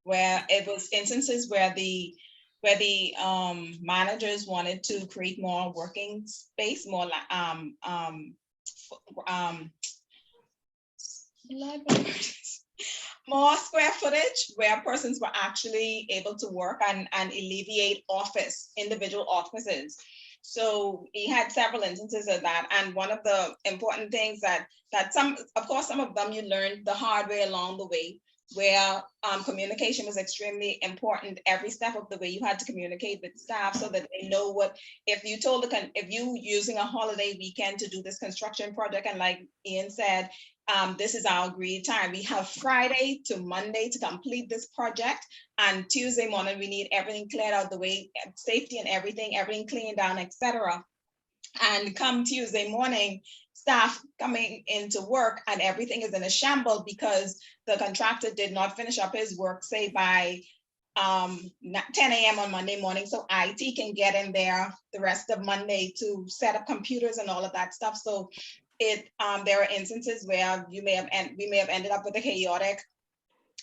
where it was instances where the managers wanted to create more working space, more more square footage, where persons were actually able to work and alleviate individual offices. So we had several instances of that. And one of the important things that some of them you learned the hard way along the way, where communication was extremely important. Every step of the way you had to communicate with staff so that they know what, if you using a holiday weekend to do this construction project, and like Ian said, this is our agreed time. We have Friday to Monday to complete this project, and Tuesday morning we need everything cleared out the way, safety and everything cleaned down, etc. And come Tuesday morning, staff coming into work and everything is in a shamble because the contractor did not finish up his work, say by 10 a.m. on Monday morning, so IT can get in there the rest of Monday to set up computers and all of that stuff. So there are instances where we may have ended up with a chaotic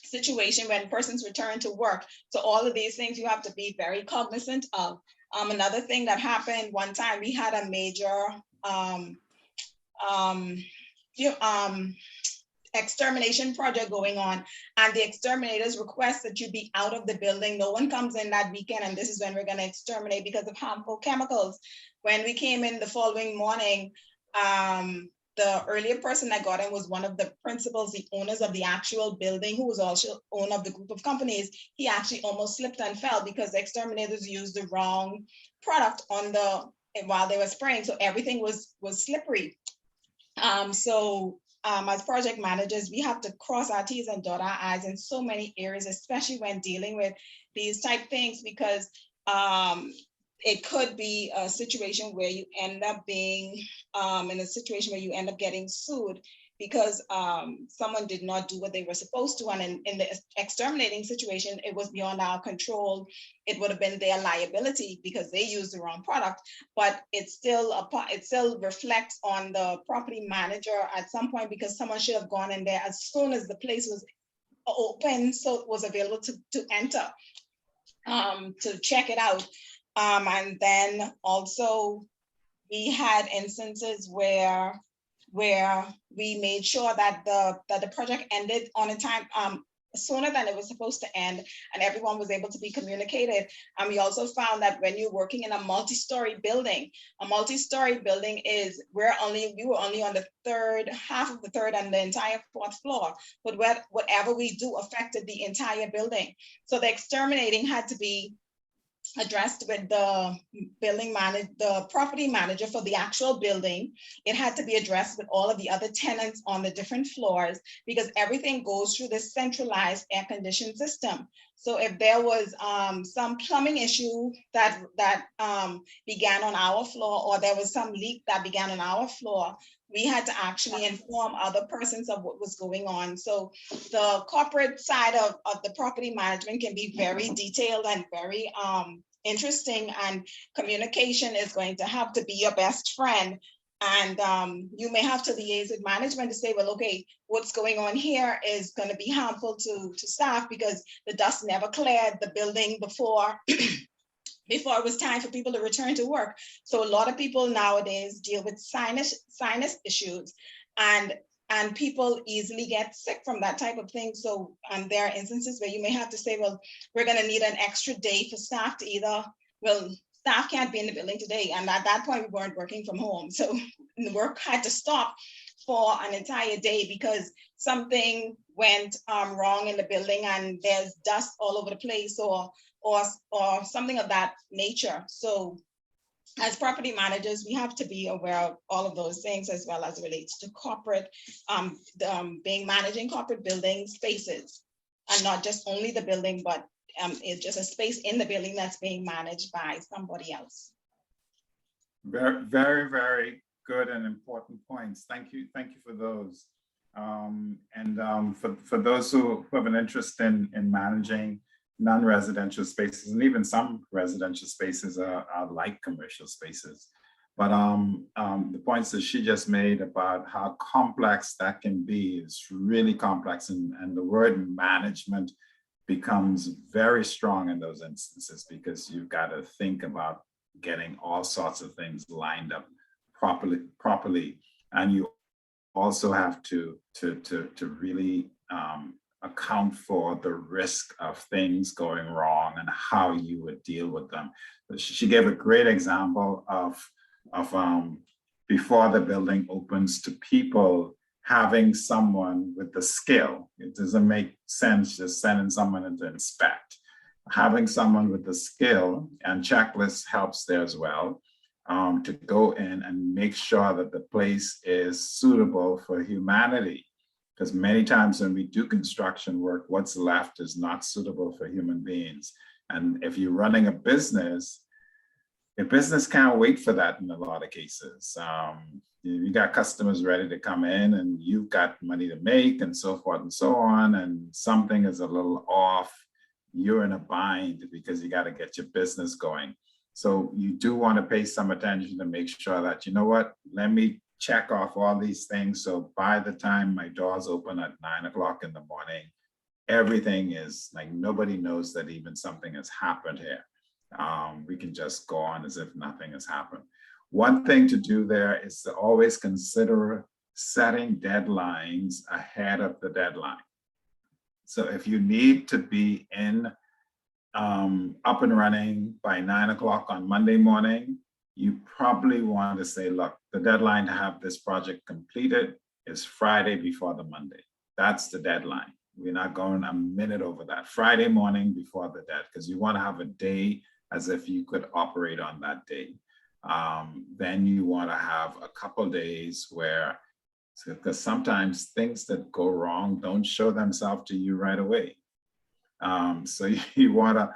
situation when persons return to work. So all of these things you have to be very cognizant of. Another thing that happened one time, we had a major extermination project going on, and the exterminators request that you be out of the building. No one comes in that weekend, and this is when we're going to exterminate because of harmful chemicals. When we came in the following morning, the earlier person that got in was one of the principals, the owners of the actual building, who was also owner of the group of companies. He actually almost slipped and fell because the exterminators used the wrong product while they were spraying, so everything was slippery. As project managers, we have to cross our T's and dot our I's in so many areas, especially when dealing with these type things, because it could be a situation where you end up being in a situation where you end up getting sued because someone did not do what they were supposed to. And in the exterminating situation, it was beyond our control. It would have been their liability because they used the wrong product, but it still reflects on the property manager at some point, because someone should have gone in there as soon as the place was open, so it was available to enter, to check it out. And then also we had instances where we made sure that the project ended on a time, sooner than it was supposed to end, and everyone was able to be communicated. And we also found that when you're working in a multi-story building, is we were only on the third, half of the third and the entire fourth floor, but whatever we do affected the entire building. So the exterminating had to be addressed with the the property manager for the actual building. It had to be addressed with all of the other tenants on the different floors, because everything goes through this centralized air conditioned system. So if there was some plumbing issue that began on our floor, or there was some leak that began on our floor, we had to actually inform other persons of what was going on. So the corporate side of the property management can be very detailed and very interesting, and communication is going to have to be your best friend. And you may have to liaise with management to say, well, okay, what's going on here is going to be harmful to staff, because the dust never cleared the building before before it was time for people to return to work. So a lot of people nowadays deal with sinus issues, and people easily get sick from that type of thing. So there are instances where you may have to say, well, we're going to need an extra day for staff to staff can't be in the building today. And at that point, we weren't working from home. So the work had to stop for an entire day because something went wrong in the building and there's dust all over the place, or something of that nature. So as property managers, we have to be aware of all of those things, as well as relates to corporate, managing corporate building spaces, and not just only the building, but it's just a space in the building that's being managed by somebody else. Very, very, very good and important points. Thank you for those. For those who have an interest in managing non-residential spaces, and even some residential spaces are like commercial spaces. But the points that she just made about how complex that can be is really complex, and the word management becomes very strong in those instances, because you've got to think about getting all sorts of things lined up properly, and you also have to really account for the risk of things going wrong and how you would deal with them. She gave a great example of before the building opens, to people having someone with the skill. It doesn't make sense just sending someone in to inspect. Having someone with the skill, and checklist helps there as well, to go in and make sure that the place is suitable for humanity. Because many times when we do construction work, what's left is not suitable for human beings. And if you're running a business can't wait for that in a lot of cases. You got customers ready to come in, and you've got money to make, and so forth and so on, and something is a little off, you're in a bind because you got to get your business going. So you do want to pay some attention to make sure that, you know what, let me check off all these things. So by the time my doors open at 9 o'clock in the morning, everything is like, nobody knows that even something has happened here. We can just go on as if nothing has happened. One thing to do there is to always consider setting deadlines ahead of the deadline. So if you need to be up and running by 9 o'clock on Monday morning, you probably want to say, look, the deadline to have this project completed is Friday before the Monday. That's the deadline. We're not going a minute over that. Friday morning before the deadline, because you want to have a day as if you could operate on that day. Then you want to have a couple days where, because sometimes things that go wrong don't show themselves to you right away. So you want to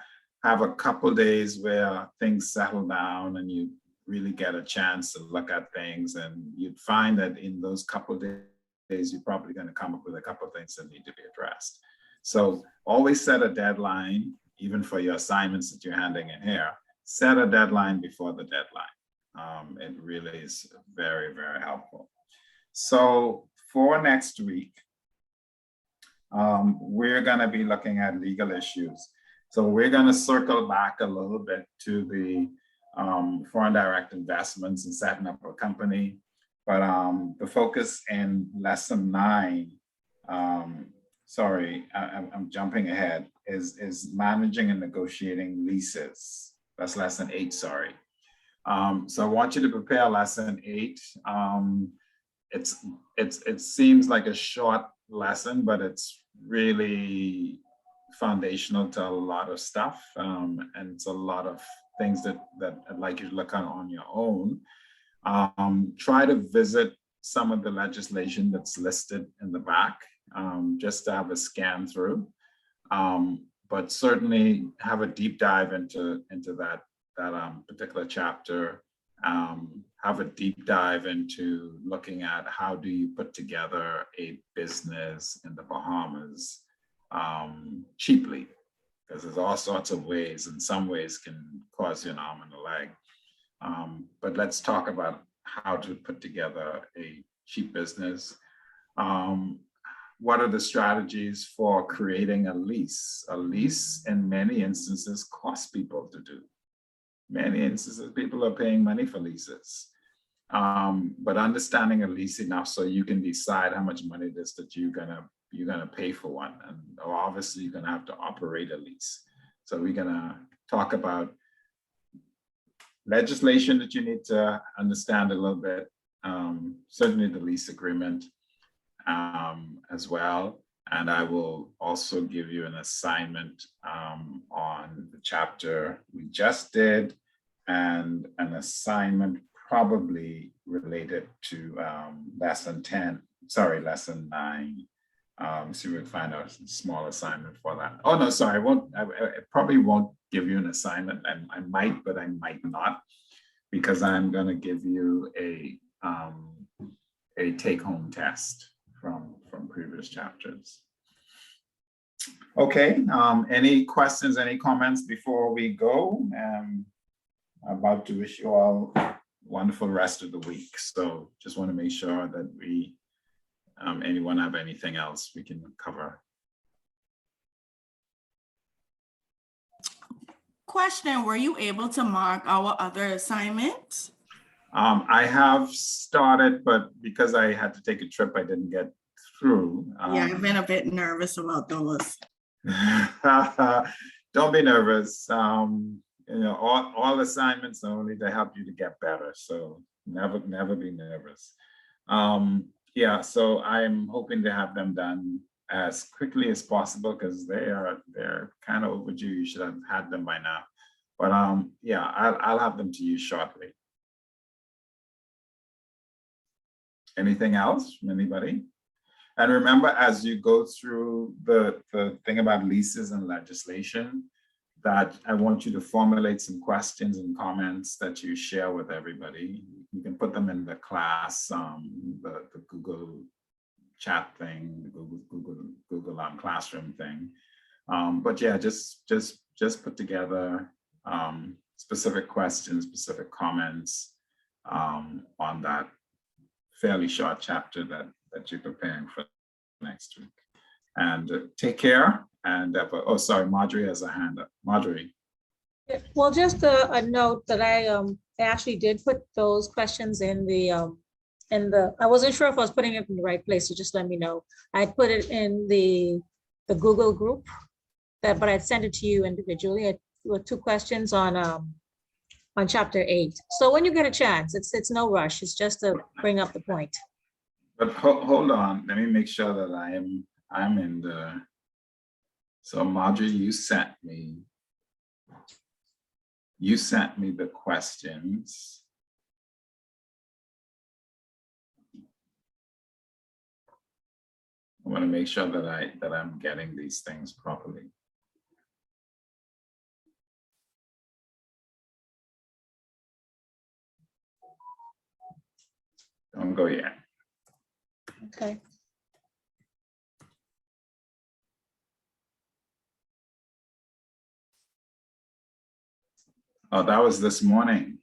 have a couple days where things settle down and you really get a chance to look at things, and you'd find that in those couple days, you're probably going to come up with a couple of things that need to be addressed. So always set a deadline, even for your assignments that you're handing in here, set a deadline before the deadline. It really is very, very helpful. So for next week, we're going to be looking at legal issues. So we're going to circle back a little bit to the foreign direct investments and setting up a company. But the focus in lesson 9, sorry, I'm jumping ahead, is managing and negotiating leases. That's lesson 8, sorry. So I want you to prepare lesson 8. It seems like a short lesson, but it's really foundational to a lot of stuff. And it's a lot of things that I'd like you to look on your own. Try to visit some of the legislation that's listed in the back, just to have a scan through. But certainly have a deep dive into that particular chapter. Have a deep dive into looking at how do you put together a business in the Bahamas cheaply, because there's all sorts of ways, and some ways can cause you an arm and a leg. But let's talk about how to put together a cheap business. What are the strategies for creating a lease? A lease in many instances costs people to do. Many instances, people are paying money for leases. But understanding a lease enough so you can decide how much money it is that you're gonna pay for one. And obviously you're gonna have to operate a lease. So we're gonna talk about legislation that you need to understand a little bit. Certainly the lease agreement as well. And I will also give you an assignment on the chapter we just did, and an assignment probably related to lesson 9. So we'll find a small assignment for that. Oh no, sorry, I probably won't give you an assignment. I might, but I might not, because I'm gonna give you a take-home test from previous chapters. Okay, any questions, any comments before we go? I'm about to wish you all a wonderful rest of the week. So just want to make sure that we, anyone have anything else we can cover? Question, were you able to mark our other assignments? I have started, but because I had to take a trip, I didn't get through. Yeah, I've been a bit nervous about those. Don't be nervous. You know, all assignments are only to help you to get better. So never be nervous. Yeah, so I'm hoping to have them done as quickly as possible, because they're kind of overdue. You should have had them by now. But yeah, I'll have them to you shortly. Anything else from anybody? And remember, as you go through the thing about leases and legislation, that I want you to formulate some questions and comments that you share with everybody. You can put them in the class, the Google chat thing, the Google Classroom thing. But yeah, just put together specific questions, specific comments on that fairly short chapter that you're preparing for next week. And take care. And oh, sorry, Marjorie has a hand up. Marjorie. Well, just a note that I actually did put those questions in the, I wasn't sure if I was putting it in the right place, so just let me know. I put it in the Google group, but I'd send it to you individually. With 2 questions on chapter 8. So when you get a chance, it's no rush. It's just to bring up the point. But hold on, let me make sure that I'm in the. So Marjorie, you sent me the questions. I want to make sure that I'm getting these things properly. Don't go yet. Okay. Oh, that was this morning.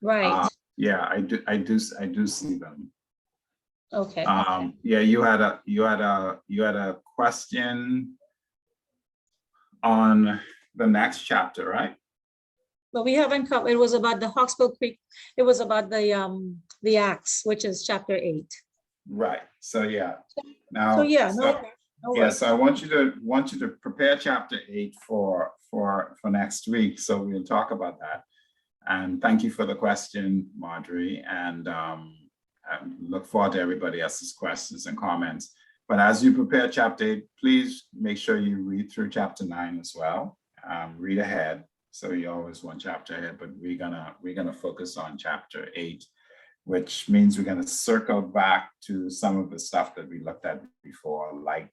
Right. Yeah, I do see them. Okay. Yeah, you had a question. on the next chapter, right? But we haven't covered, it was about the Hawksbill Creek, it was about the acts, which is chapter 8. Right, so yeah. Now, So yeah, no, no yes, worries. I want you to prepare chapter 8 for next week, so we'll talk about that. And thank you for the question, Marjorie, and I look forward to everybody else's questions and comments. But as you prepare chapter 8, please make sure you read through chapter 9 as well. Read ahead, so you always one chapter ahead, but we're gonna focus on chapter 8, which means we're gonna circle back to some of the stuff that we looked at before, like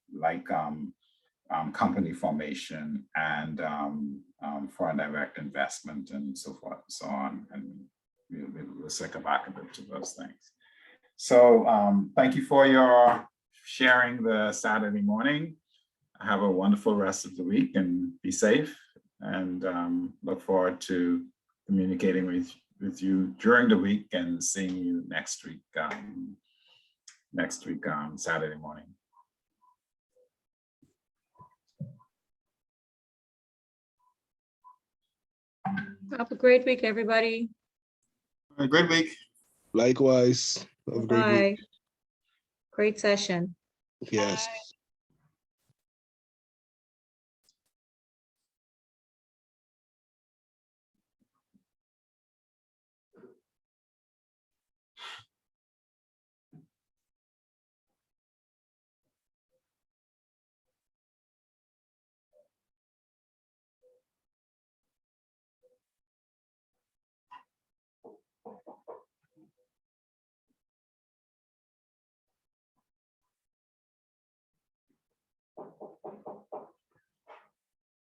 company formation and foreign direct investment and so forth and so on. And we'll circle back a bit to those things. So thank you for your sharing the Saturday morning. Have a wonderful rest of the week and be safe, and look forward to communicating with you during the week and seeing you next week, Saturday morning. Have a great week, everybody. A great week. Likewise. Have a great week. Bye. Great session. Yes.